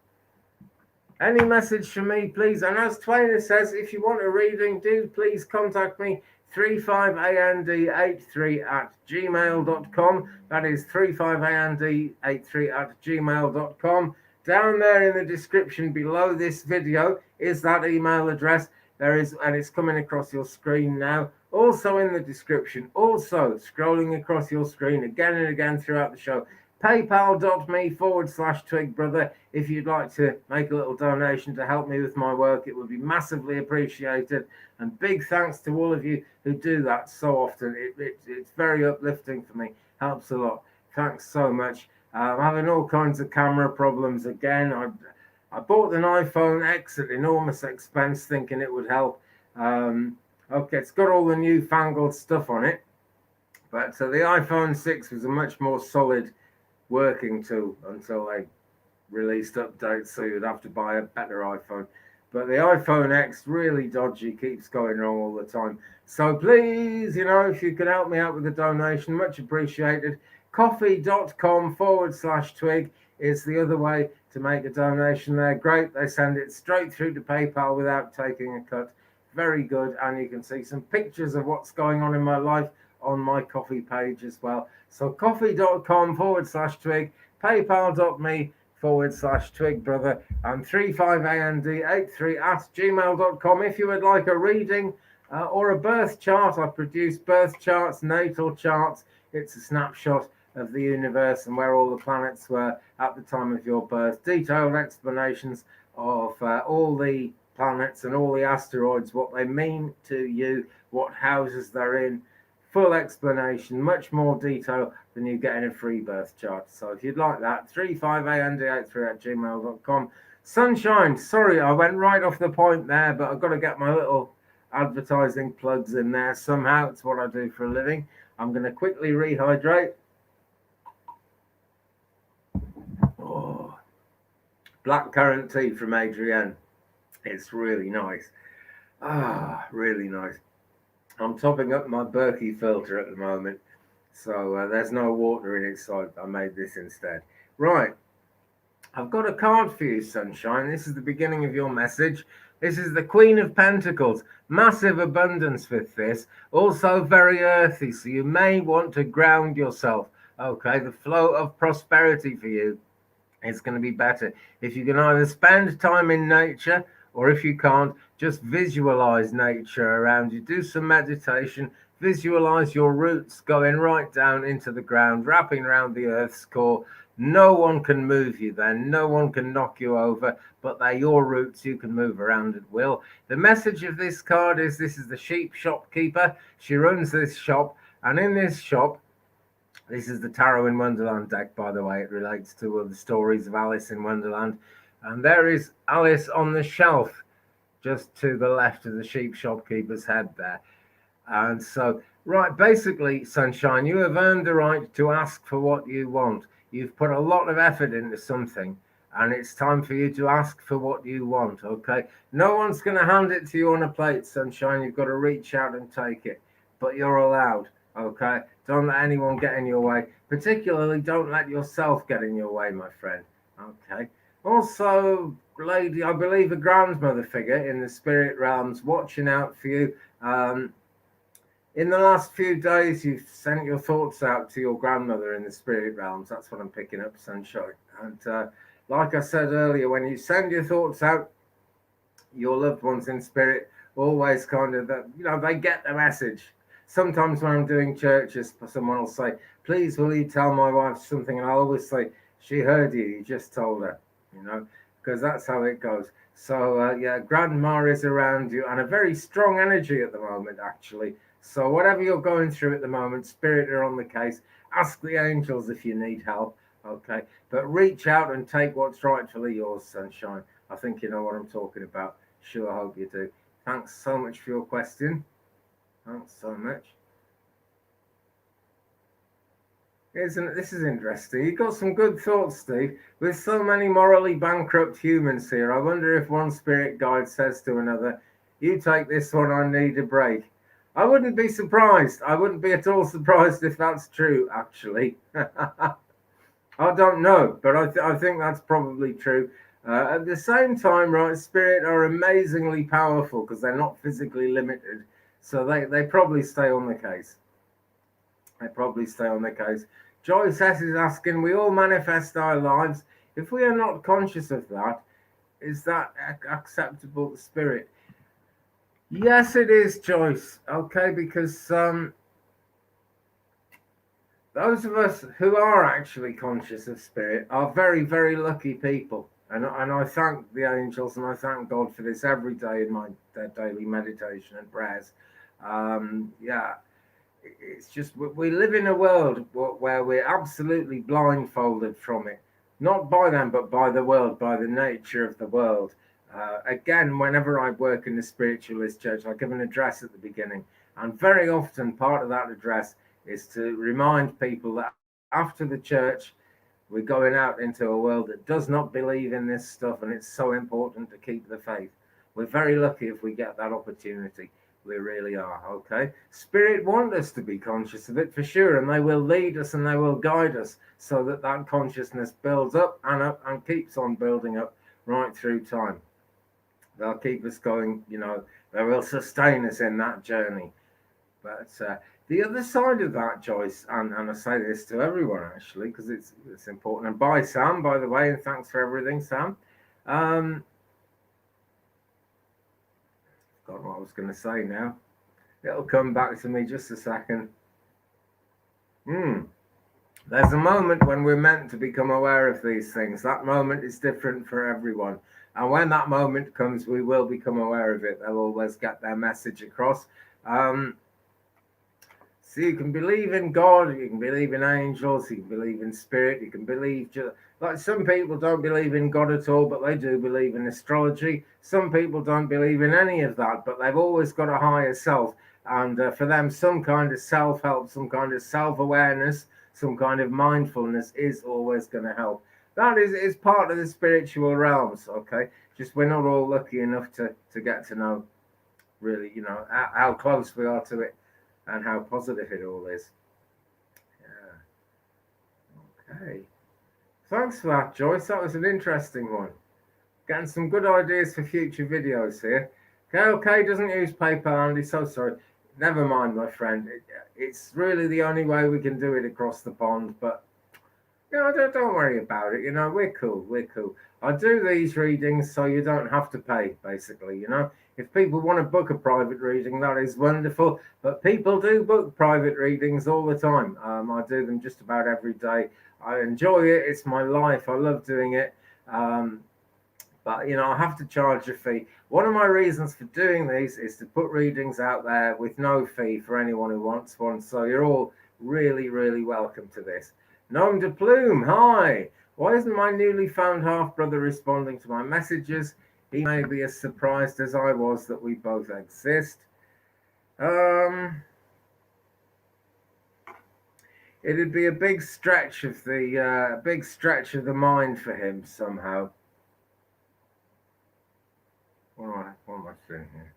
Any message from me, please? And as Twainer says, if you want a reading, do please contact me. 35and83@gmail.com. That is 35and83@gmail.com. Down there in the description below this video is that email address. And it's coming across your screen now. Also in the description, also scrolling across your screen again and again throughout the show, paypal.me/twigbrother. If you'd like to make a little donation to help me with my work, it would be massively appreciated. And big thanks to all of you who do that so often. It's very uplifting for me. Helps a lot. Thanks so much. I'm having all kinds of camera problems again. I bought an iPhone X at enormous expense thinking it would help. Okay, it's got all the newfangled stuff on it. But so the iPhone 6 was a much more solid working tool until they released updates, so you'd have to buy a better iPhone. But the iPhone X, really dodgy, keeps going wrong all the time. So please, if you could help me out with a donation, much appreciated. Coffee.com/twig is the other way to make a donation there. Great. They send it straight through to PayPal without taking a cut. Very good. And you can see some pictures of what's going on in my life on my Coffee page as well. So coffee.com/twig, paypal.me/twigbrother and 35and83@gmail.com. If you would like a reading or a birth chart, I produce birth charts, natal charts. It's a snapshot of the universe and where all the planets were at the time of your birth. Detailed explanations of all the planets and all the asteroids, what they mean to you, what houses they're in. Full explanation, much more detail than you get in a free birth chart. So if you'd like that, 35and83@gmail.com. Sunshine, sorry, I went right off the point there, but I've got to get my little advertising plugs in there somehow. It's what I do for a living. I'm going to quickly rehydrate. Oh, blackcurrant tea from Adrienne. It's really nice. Really nice. I'm topping up my Berkey filter at the moment, so there's no water in it, so I made this instead. Right, I've got a card for you, Sunshine. This is the beginning of your message. This is the Queen of Pentacles. Massive abundance with this. Also very earthy, so you may want to ground yourself. Okay, the flow of prosperity for you is going to be better if you can either spend time in nature, or if you can't, just visualize nature around you. Do some meditation. Visualize your roots going right down into the ground, wrapping around the earth's core. No one can move you then. No one can knock you over, but they're your roots. You can move around at will. The message of this card is this is the sheep shopkeeper. She runs this shop, and in this shop, this is the Tarot in Wonderland deck, by the way. It relates to the stories of Alice in Wonderland. And there is Alice on the shelf, just to the left of the sheep shopkeeper's head there. And so, right, basically, Sunshine, you have earned the right to ask for what you want. You've put a lot of effort into something, and it's time for you to ask for what you want, okay? No one's going to hand it to you on a plate, Sunshine. You've got to reach out and take it, but you're allowed, okay? Don't let anyone get in your way. Particularly, don't let yourself get in your way, my friend, okay? Also, lady, I believe a grandmother figure in the spirit realms watching out for you. In the last few days, you've sent your thoughts out to your grandmother in the spirit realms. That's what I'm picking up, Sunshine. And like I said earlier, when you send your thoughts out, your loved ones in spirit always kind of, they get the message. Sometimes when I'm doing churches, someone will say, please, will you tell my wife something? And I'll always say, she heard you, you just told her. Because that's how it goes. So, yeah, Grandma is around you and a very strong energy at the moment, actually. So whatever you're going through at the moment, spirit are on the case. Ask the angels if you need help, okay? But reach out and take what's rightfully yours, Sunshine. I think you know what I'm talking about. Sure, I hope you do. Thanks so much for your question. Thanks so much. This is interesting. You've got some good thoughts, Steve. With so many morally bankrupt humans here, I wonder if one spirit guide says to another, you take this one, I need a break. I wouldn't be surprised. I wouldn't be at all surprised if that's true, actually. I don't know, but I think that's probably true. At the same time, right, spirit are amazingly powerful because they're not physically limited. So they probably stay on the case. They probably stay on the case. Joyce S. is asking, we all manifest our lives. If we are not conscious of that, is that acceptable to spirit? Yes, it is, Joyce. Okay, because those of us who are actually conscious of spirit are very, very lucky people. And I thank the angels and I thank God for this every day in my daily meditation and prayers. Yeah. It's just we live in a world where we're absolutely blindfolded from it, not by them, but by the world, by the nature of the world. Again, whenever I work in the spiritualist church, I give an address at the beginning, and very often part of that address is to remind people that after the church, we're going out into a world that does not believe in this stuff, and it's so important to keep the faith. We're very lucky if we get that opportunity. We really are, okay? Spirit want us to be conscious of it for sure, and they will lead us and they will guide us so that that consciousness builds up and keeps on building up right through time. They'll keep us going, they will sustain us in that journey. But The other side of that, Joyce, and I say this to everyone actually because it's important. And bye, Sam, by the way, and thanks for everything, Sam. Forgot what I was going to say now. It'll come back to me just a second. There's a moment when we're meant to become aware of these things. That moment is different for everyone. And when that moment comes, we will become aware of it. They'll always get their message across. So you can believe in God, you can believe in angels, you can believe in spirit, you can believe, like some people don't believe in God at all, but they do believe in astrology. Some people don't believe in any of that, but they've always got a higher self. And for them, some kind of self-help, some kind of self-awareness, some kind of mindfulness is always going to help. That is part of the spiritual realms, okay? Just we're not all lucky enough to get to know really, how close we are to it and how positive it all is. Yeah. Okay. Thanks for that, Joyce. That was an interesting one. Getting some good ideas for future videos here. Okay, doesn't use PayPal, Andy. So sorry. Never mind, my friend. It's really the only way we can do it across the pond. But don't worry about it. We're cool. We're cool. I do these readings so you don't have to pay, basically. If people want to book a private reading, that is wonderful. But people do book private readings all the time. I do them just about every day. I enjoy it. It's my life. I love doing it. But I have to charge a fee. One of my reasons for doing these is to put readings out there with no fee for anyone who wants one. So you're all really, really welcome to this. Nom de plume, hi. Why isn't my newly found half-brother responding to my messages? He may be as surprised as I was that we both exist. It'd be a big stretch of the mind for him somehow. What am I saying here?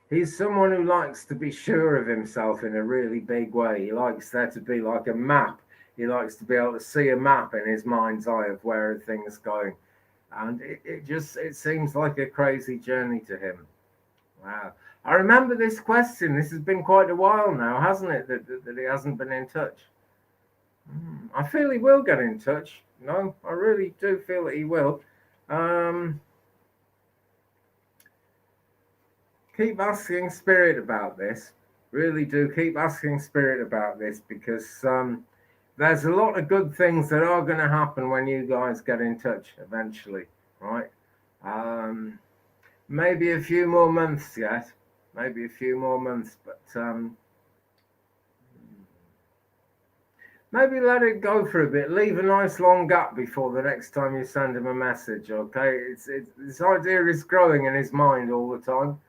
He's someone who likes to be sure of himself in a really big way. He likes there to be like a map. He likes to be able to see a map in his mind's eye of where things going. And it seems like a crazy journey to him. Wow. I remember this question. This has been quite a while now, hasn't it, that he hasn't been in touch? I feel he will get in touch. No, I really do feel that he will. Keep asking Spirit about this. Really do keep asking Spirit about this because there's a lot of good things that are going to happen when you guys get in touch eventually, right? Maybe a few more months yet. Maybe a few more months, but maybe let it go for a bit. Leave a nice long gap before the next time you send him a message, okay? This idea is growing in his mind all the time.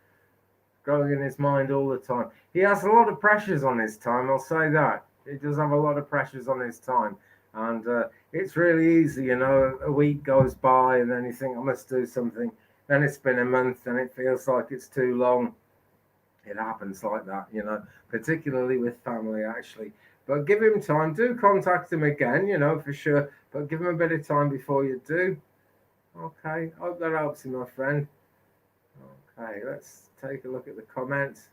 Growing in his mind all the time. He has a lot of pressures on his time, I'll say that. He does have a lot of pressures on his time. And it's really easy, a week goes by and then you think, I must do something. Then it's been a month and it feels like it's too long. It happens like that, particularly with family, actually. But give him time. Do contact him again, for sure. But give him a bit of time before you do. Okay, hope that helps you, my friend. Okay, let's take a look at the comments.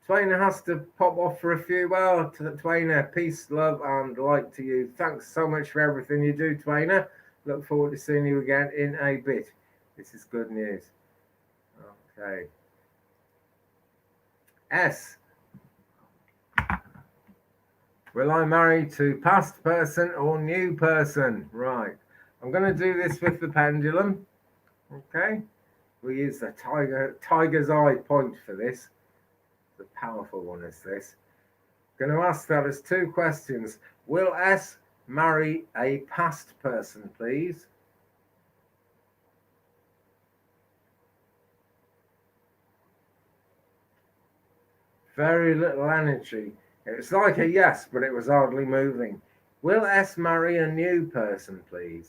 Twainer has to pop off for a few. Well, to Twainer, peace, love, and light to you. Thanks so much for everything you do, Twainer. Look forward to seeing you again in a bit. This is good news. Okay. S. Will I marry to past person or new person? Right. I'm going to do this with the pendulum. Okay. We use the tiger's eye point for this. The powerful one is this. I'm going to ask that as two questions. Will S marry a past person, please? Very little energy. It's like a yes, but it was hardly moving. Will S marry a new person, please?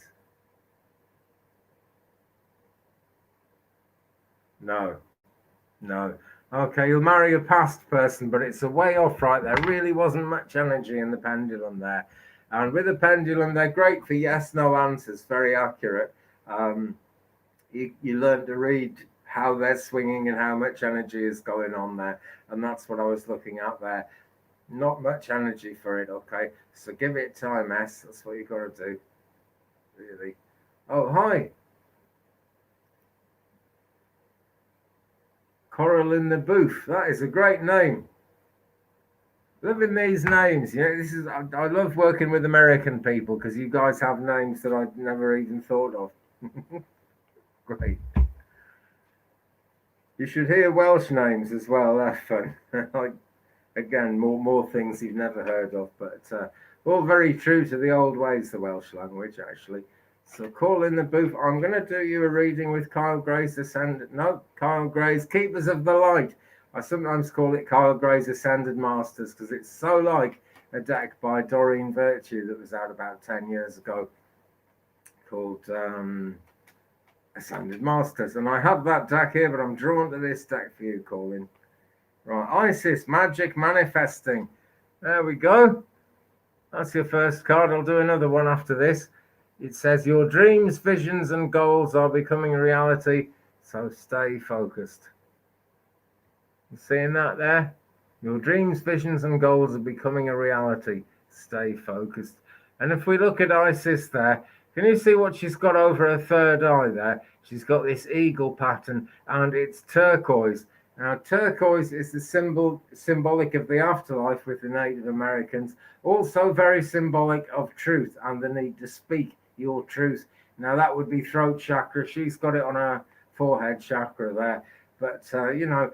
No. Okay, you'll marry a past person, but it's a way off right there. Really wasn't much energy in the pendulum there. And with the pendulum, they're great for yes, no answers. Very accurate. you learn to read how they're swinging and how much energy is going on there. And that's what I was looking at there. Not much energy for it, okay? So give it time, S. That's what you've got to do, really. Oh, hi. Coral in the Booth. That is a great name. Loving these names. You know, this is I love working with American people because you guys have names that I'd never even thought of. Great. You should hear Welsh names as well. They're fun. Like, again, more things you've never heard of, but all very true to the old ways, the Welsh language, actually. So call in the booth. I'm going to do you a reading with Kyle Gray's Kyle Gray's Keepers of the Light. I sometimes call it Kyle Gray's Ascended Masters because it's so like a deck by Doreen Virtue that was out about 10 years ago called Ascended Masters. And I have that deck here, but I'm drawn to this deck for you, Colin. Right, Isis, Magic Manifesting. There we go. That's your first card. I'll do another one after this. It says, your dreams, visions, and goals are becoming a reality, so stay focused. You seeing that there? Your dreams, visions, and goals are becoming a reality. Stay focused. And if we look at Isis there, can you see what she's got over her third eye there? She's got this eagle pattern, and it's turquoise. Now, turquoise is the symbolic of the afterlife with the Native Americans, also very symbolic of truth and the need to speak your truth. Now, that would be throat chakra. She's got it on her forehead chakra there. But, you know,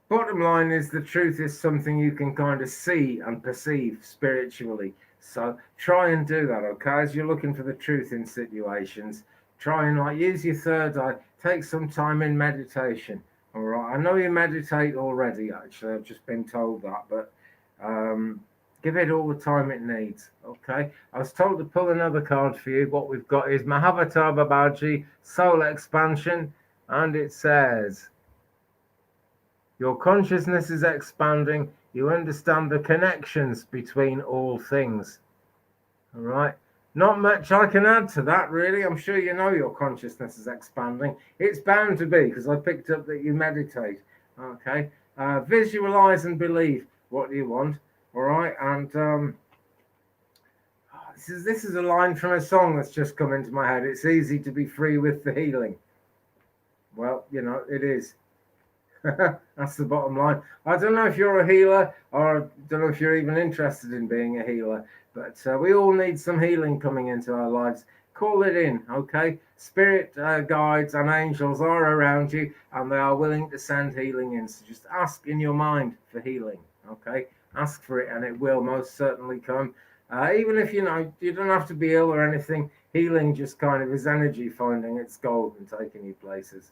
bottom line is the truth is something you can kind of see and perceive spiritually. So try and do that, okay? As you're looking for the truth in situations, try and like use your third eye. Take some time in meditation. All right. I know you meditate already, actually. I've just been told that, but give it all the time it needs. Okay. I was told to pull another card for you. What we've got is Mahavatar Babaji, Soul Expansion, and it says, your consciousness is expanding. You understand the connections between all things. All right. Not much I can add to that, really. I'm sure you know your consciousness is expanding. It's bound to be because I picked up that you meditate. Okay. Visualize and believe. What do you want? All right. And this is a line from a song that's just come into my head. It's easy to be free with the healing. Well, you know, it is. That's the bottom line. I don't know if you're a healer or I don't know if you're even interested in being a healer, but we all need some healing coming into our lives. Call it in, okay? Spirit guides and angels are around you and they are willing to send healing in. So just ask in your mind for healing, okay? Ask for it and it will most certainly come. Even if, you know, you don't have to be ill or anything, healing just kind of is energy finding its goal and taking you places.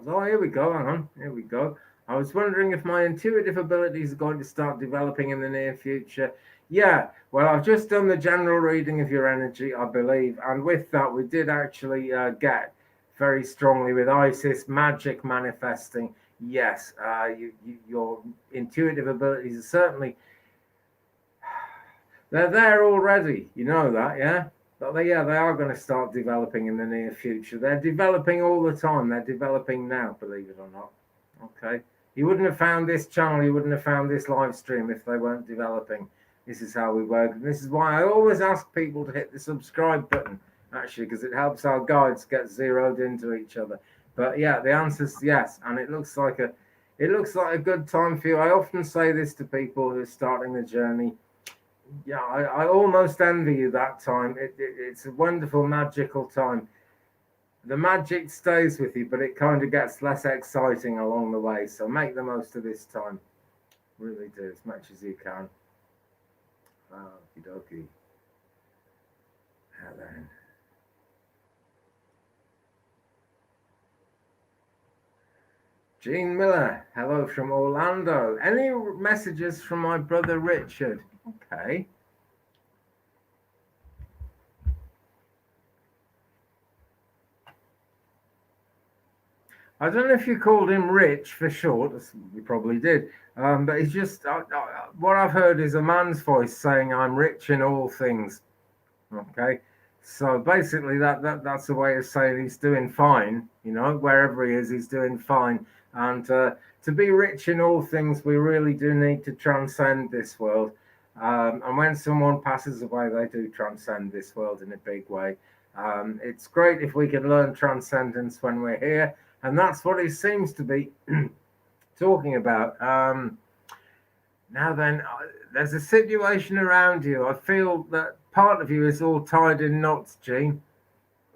Oh, here we go. Hang on. Here we go. I was wondering if my intuitive abilities are going to start developing in the near future. Yeah, well, I've just done the general reading of your energy, I believe. And with that, we did actually get very strongly with Isis, magic manifesting. Yes, your intuitive abilities are certainly, they're there already. You know that, yeah? But they are going to start developing in the near future. They're developing all the time. They're developing now, believe it or not. Okay. You wouldn't have found this channel, you wouldn't have found this live stream if they weren't developing. This is how we work. And this is why I always ask people to hit the subscribe button, actually, because it helps our guides get zeroed into each other. But yeah, the answer is yes. And it looks like a good time for you. I often say this to people who are starting the journey. Yeah, I almost envy you that time. It's a wonderful, magical time. The magic stays with you, but it kind of gets less exciting along the way. So make the most of this time. Really do, as much as you can. Okie dokie. Helen. Jean Miller, hello from Orlando. Any messages from my brother Richard? Okay. I don't know if you called him Rich for short. You probably did. But he's just, what I've heard is a man's voice saying, I'm rich in all things. Okay, so basically that's a way of saying he's doing fine. You know, wherever he is, he's doing fine. And to be rich in all things, we really do need to transcend this world. And when someone passes away, they do transcend this world in a big way. It's great if we can learn transcendence when we're here, and that's what he seems to be talking about. Now then, there's a situation around you. I feel that part of you is all tied in knots, Gene.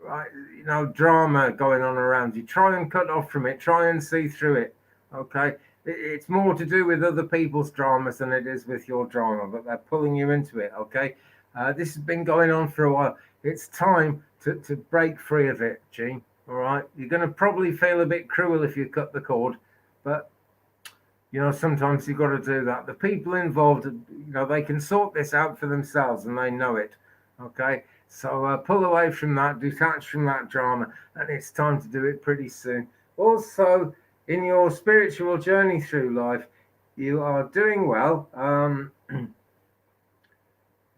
Right? You know, drama going on around you. Try and cut off from it. Try and see through it. Okay? It's more to do with other people's dramas than it is with your drama, but they're pulling you into it. Okay? This has been going on for a while. It's time to break free of it, Gene. All right? You're going to probably feel a bit cruel if you cut the cord, but you know, sometimes you've got to do that. The people involved, you know, they can sort this out for themselves and they know it. Okay. So pull away from that, detach from that drama, and it's time to do it pretty soon. Also, in your spiritual journey through life, you are doing well.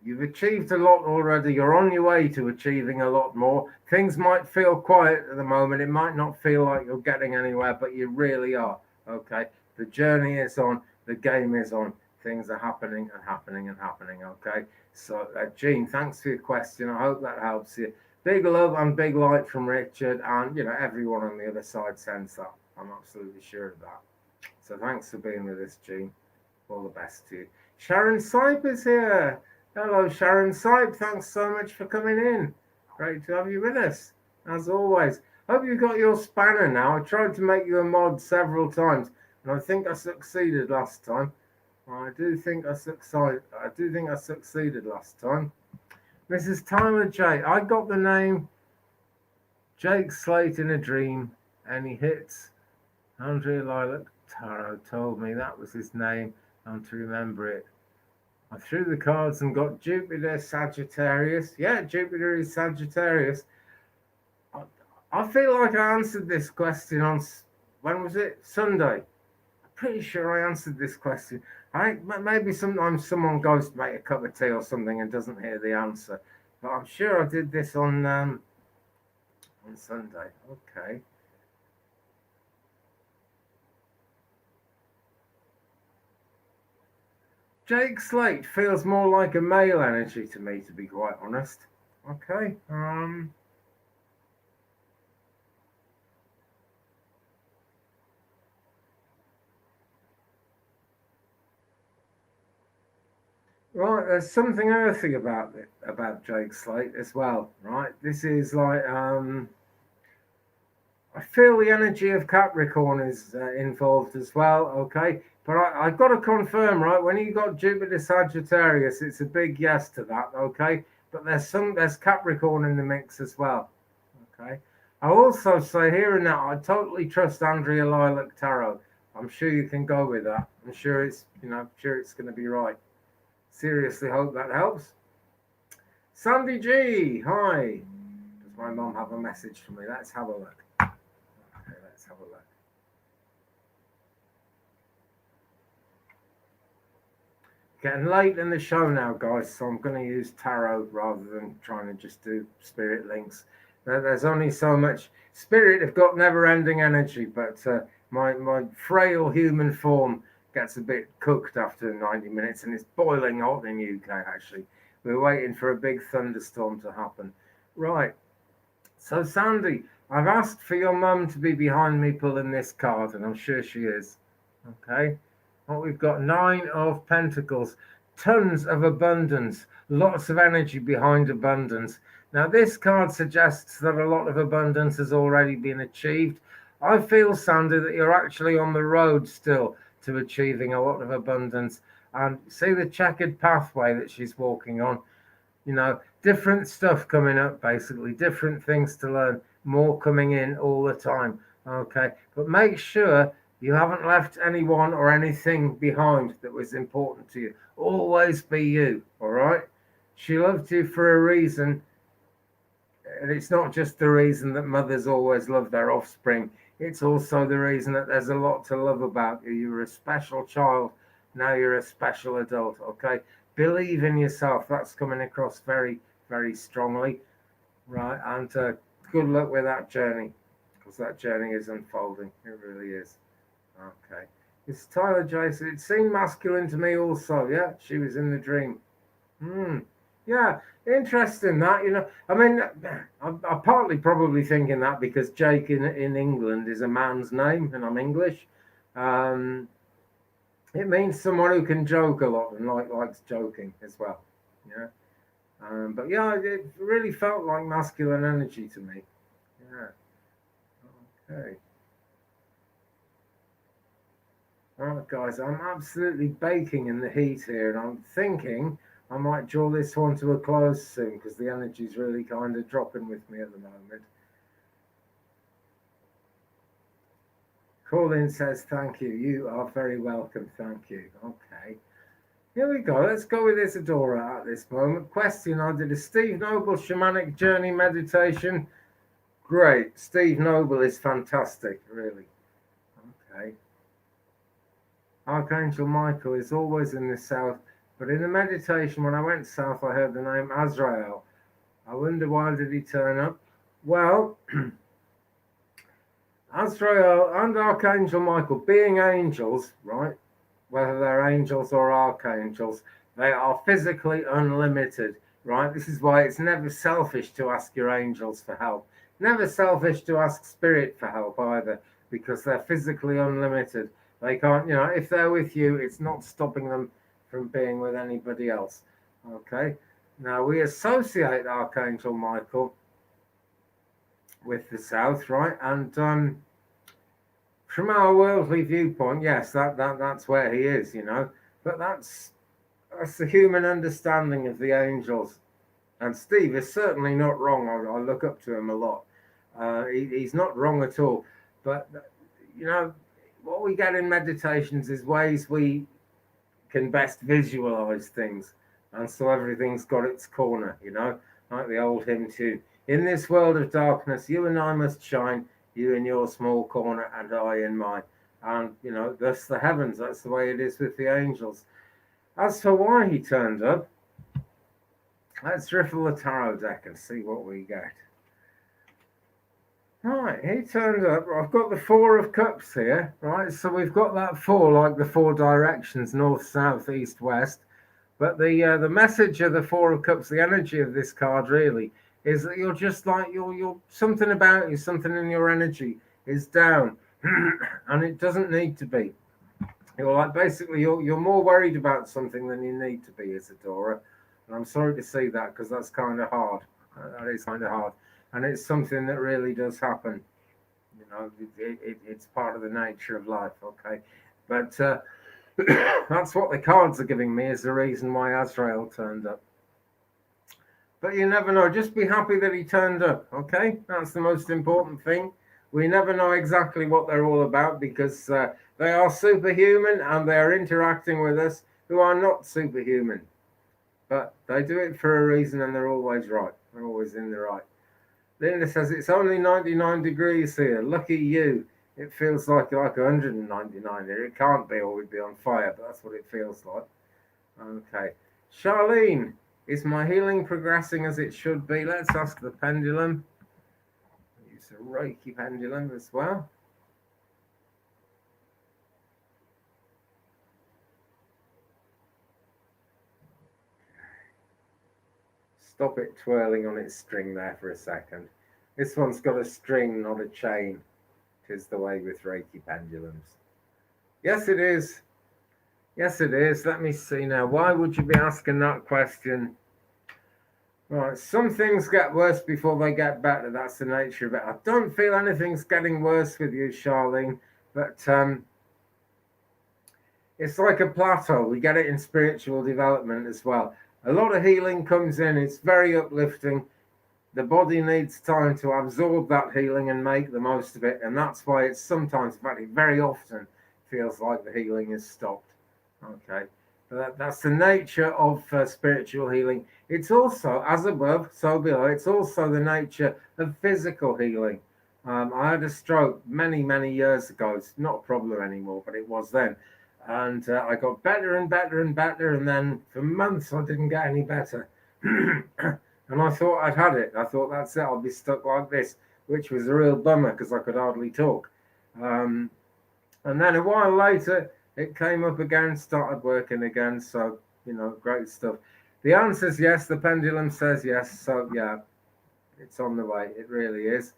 You've achieved a lot already. You're on your way to achieving a lot more. Things might feel quiet at the moment. It might not feel like you're getting anywhere, but you really are. Okay. The journey is on, the game is on. Things are happening and happening and happening. Okay. So, Gene, thanks for your question. I hope that helps you. Big love and big light from Richard, and you know, everyone on the other side sends that. I'm absolutely sure of that. So, thanks for being with us, Gene. All the best to you. Sharon Sipe is here. Hello, Sharon Sipe. Thanks so much for coming in. Great to have you with us, as always. Hope you got your spanner now. I tried to make you a mod several times. And I think I succeeded last time. I do think I succeeded last time. Mrs. Tyler J. I got the name Jake Slate in a dream, and he hits. Andrea Lilac Tarot told me that was his name, and to remember it. I threw the cards and got Jupiter Sagittarius. Yeah, Jupiter is Sagittarius. I feel like I answered this question on, when was it? Sunday. Pretty sure I answered this question. Maybe sometimes someone goes to make a cup of tea or something and doesn't hear the answer, but I'm sure I did this on Sunday. Okay. Jake Slate feels more like a male energy to me, to be quite honest. Okay. Right, there's something earthy about it, about Jake Slate as well, right? This is like I feel the energy of Capricorn is involved as well, okay? But I've got to confirm, right? When you got Jupiter Sagittarius, it's a big yes to that, okay? But there's Capricorn in the mix as well, okay? I'll also say here and now, I totally trust Andrea Lilac Tarot. I'm sure you can go with that. I'm sure it's, you know, sure it's going to be right. Seriously, hope that helps. Sandy G, hi. Does my mum have a message for me? Let's have a look. Okay, let's have a look. Getting late in the show now, guys, so I'm going to use tarot rather than trying to just do spirit links. There's only so much. Spirit have got never-ending energy, but my frail human form gets a bit cooked after 90 minutes, and it's boiling hot in UK, actually. We're waiting for a big thunderstorm to happen. Right. So, Sandy, I've asked for your mum to be behind me pulling this card, and I'm sure she is. Okay. Well, we've got 9 of Pentacles. Tons of abundance. Lots of energy behind abundance. Now, this card suggests that a lot of abundance has already been achieved. I feel, Sandy, that you're actually on the road still to achieving a lot of abundance. And see the checkered pathway that she's walking on. You know, different stuff coming up, basically, different things to learn, more coming in all the time. Okay, but make sure you haven't left anyone or anything behind that was important to you. Always be you, all right? She loved you for a reason. And it's not just the reason that mothers always love their offspring. It's also the reason that there's a lot to love about you. You were a special child. Now you're a special adult, okay? Believe in yourself. That's coming across very, very strongly, right? And good luck with that journey, because that journey is unfolding. It really is. Okay. It's Tyler Jason. It seemed masculine to me also. Yeah, she was in the dream. Hmm. Yeah, interesting that, I mean, I'm partly probably thinking that because Jake in England is a man's name and I'm English. Um, it means someone who can joke a lot and likes joking as well. Yeah. But yeah, it really felt like masculine energy to me. Yeah. Okay. All right, guys, I'm absolutely baking in the heat here, and I'm thinking I might draw this one to a close soon because the energy's really kind of dropping with me at the moment. Colin says, thank you. You are very welcome. Thank you. Okay. Here we go. Let's go with Isadora at this moment. Question: I did a Steve Noble shamanic journey meditation. Great. Steve Noble is fantastic, really. Okay. Archangel Michael is always in the south, but in the meditation, when I went south, I heard the name Azrael. I wonder why did he turn up? Well, Azrael and Archangel Michael, being angels, right? Whether they're angels or archangels, they are physically unlimited, right? This is why it's never selfish to ask your angels for help. Never selfish to ask spirit for help either, because they're physically unlimited. They can't, if they're with you, it's not stopping them from being with anybody else. Okay. Now we associate Archangel Michael with the south, right? And from our worldly viewpoint, yes, that's where he is, But that's the human understanding of the angels. And Steve is certainly not wrong. I look up to him a lot. He's not wrong at all. But what we get in meditations is ways we can best visualize things. And so everything's got its corner, like the old hymn tune. In this world of darkness, you and I must shine, you in your small corner and I in mine. And, thus the heavens, that's the way it is with the angels. As for why he turned up, let's riffle the tarot deck and see what we get. Right, he turned up. I've got the Four of Cups here, right? So we've got that four, like the four directions, north, south, east, west. But the message of the Four of Cups, the energy of this card really, is that you're just like, you're something about you, something in your energy is down. And it doesn't need to be. You're like, basically, you're more worried about something than you need to be, Isadora. And I'm sorry to see that because that's kind of hard. That is kind of hard. And it's something that really does happen. It's part of the nature of life, okay? But that's what the cards are giving me is the reason why Azrael turned up. But you never know. Just be happy that he turned up, okay? That's the most important thing. We never know exactly what they're all about because they are superhuman and they are interacting with us who are not superhuman. But they do it for a reason and they're always right. They're always in the right. Linda says, it's only 99 degrees here. Lucky you. It feels like 199 here. It can't be or we'd be on fire, but that's what it feels like. Okay. Charlene, is my healing progressing as it should be? Let's ask the pendulum. Use a Reiki pendulum as well. Stop it twirling on its string there for a second. This one's got a string, not a chain. It is the way with Reiki pendulums. Yes, it is. Yes, it is. Let me see now. Why would you be asking that question? Right, some things get worse before they get better. That's the nature of it. I don't feel anything's getting worse with you, Charlene, but it's like a plateau. We get it in spiritual development as well. A lot of healing comes in. It's very uplifting. The body needs time to absorb that healing and make the most of it. And that's why it's sometimes, in fact, it very often feels like the healing is stopped. Okay. That's the nature of spiritual healing. It's also, as above, so below, it's also the nature of physical healing. I had a stroke many, many years ago. It's not a problem anymore, but it was then. And I got better and better and better. And then for months, I didn't get any better. And I thought I'd had it. I thought, that's it, I'll be stuck like this, which was a real bummer because I could hardly talk. And then a while later, it came up again, started working again. So, great stuff. The answer's yes. The pendulum says yes. So, yeah, it's on the way. It really is.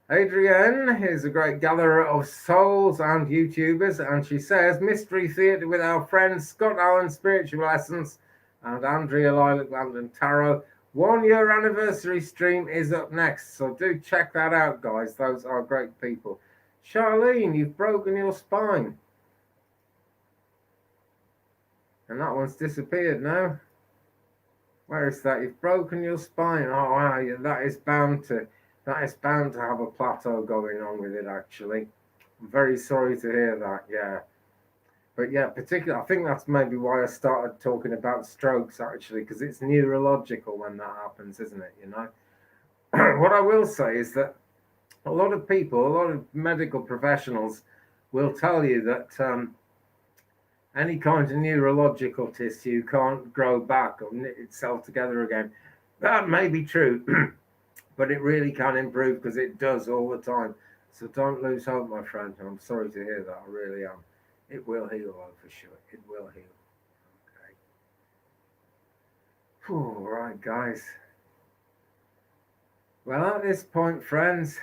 Adrienne is a great gatherer of souls and YouTubers, and she says Mystery Theatre with our friends Scott Allen, Spiritual Essence, and Andrea Lilac London Tarot. 1 year anniversary stream is up next, so do check that out, guys. Those are great people. Charlene, you've broken your spine. And that one's disappeared now. Where is that? You've broken your spine. Oh, wow, that is bound to have a plateau going on with it, actually. I'm very sorry to hear that, yeah. But yeah, particularly, I think that's maybe why I started talking about strokes, actually, because it's neurological when that happens, isn't it, What I will say is that a lot of people, a lot of medical professionals will tell you that any kind of neurological tissue can't grow back or knit itself together again. That may be true, but it really can improve because it does all the time. So don't lose hope, my friend. I'm sorry to hear that. I really am. It will heal, though, for sure. It will heal. Okay. All right, guys. Well, at this point, friends,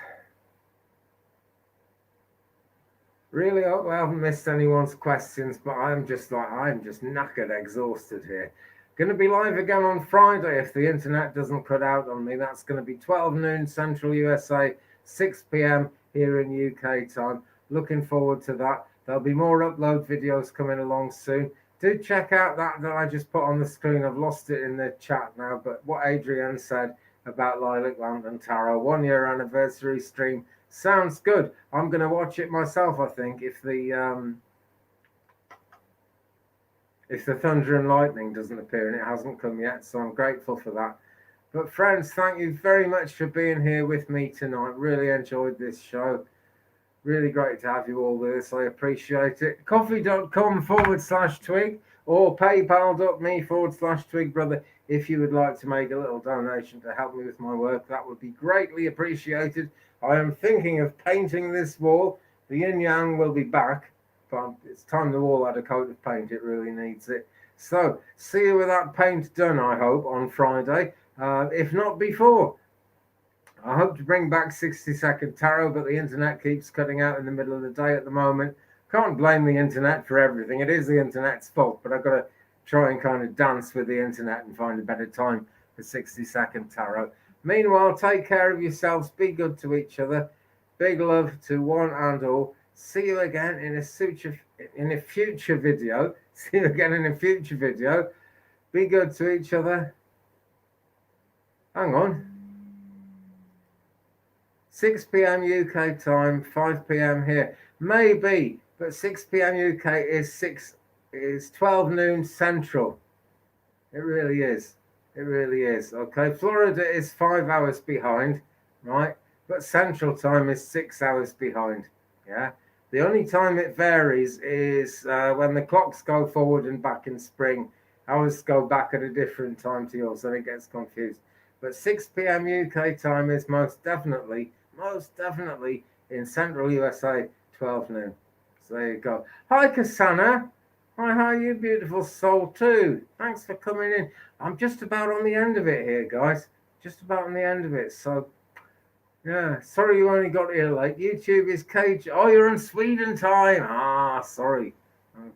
really hope I haven't missed anyone's questions, but I'm just knackered, exhausted here. Going to be live again on Friday if the internet doesn't cut out on me. That's going to be 12 noon Central USA, 6 p.m. here in UK time. Looking forward to that. There'll be more upload videos coming along soon. Do check out that I just put on the screen. I've lost it in the chat now, but what Adrienne said about Lilac Lantern Tarot 1 year anniversary stream sounds good. I'm going to watch it myself, I think, if the thunder and lightning doesn't appear, and it hasn't come yet, so I'm grateful for that. But friends, thank you very much for being here with me tonight. Really enjoyed this show. Really great to have you all with us. I appreciate it. Coffee.com/twig or paypal.me/twig brother if you would like to make a little donation to help me with my work. That would be greatly appreciated. I am thinking of painting this wall. The yin yang will be back, but it's time the wall had a coat of paint. It really needs it. So see you with that paint done, I hope, on Friday, if not before. I hope to bring back 60-second tarot, but the internet keeps cutting out in the middle of the day at the moment. Can't blame the internet for everything. It is the internet's fault, but I've got to try and kind of dance with the internet and find a better time for 60-second tarot. Meanwhile, take care of yourselves. Be good to each other. Big love to one and all. See you again in a future video. See you again in a future video. Be good to each other. Hang on. 6 p.m. UK time, 5 p.m. here. Maybe, but 6 p.m. UK is 12 noon Central. It really is. It really is. Okay, Florida is 5 hours behind, right? But Central time is 6 hours behind. Yeah. The only time it varies is when the clocks go forward and back in spring. Hours go back at a different time to yours, and it gets confused. But 6 p.m. UK time is most definitely in Central USA, 12 noon. So there you go. Hi, Kasana. Hi, you beautiful soul too. Thanks for coming in. I'm just about on the end of it here, guys. Just about on the end of it. So, yeah, sorry you only got here late. YouTube is cage. Oh, you're in Sweden time. Ah, sorry.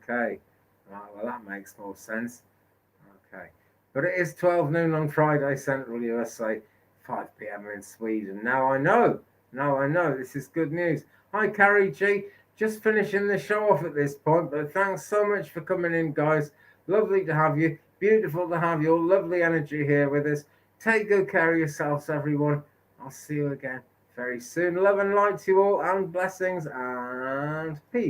Okay. Right, well, that makes more sense. Okay. But it is 12 noon on Friday, Central USA, 5 p.m. in Sweden. Now I know. This is good news. Hi, Carrie G. Just finishing the show off at this point, but thanks so much for coming in, guys. Lovely to have you. Beautiful to have your lovely energy here with us. Take good care of yourselves, everyone. I'll see you again very soon. Love and light to you all, and blessings and peace.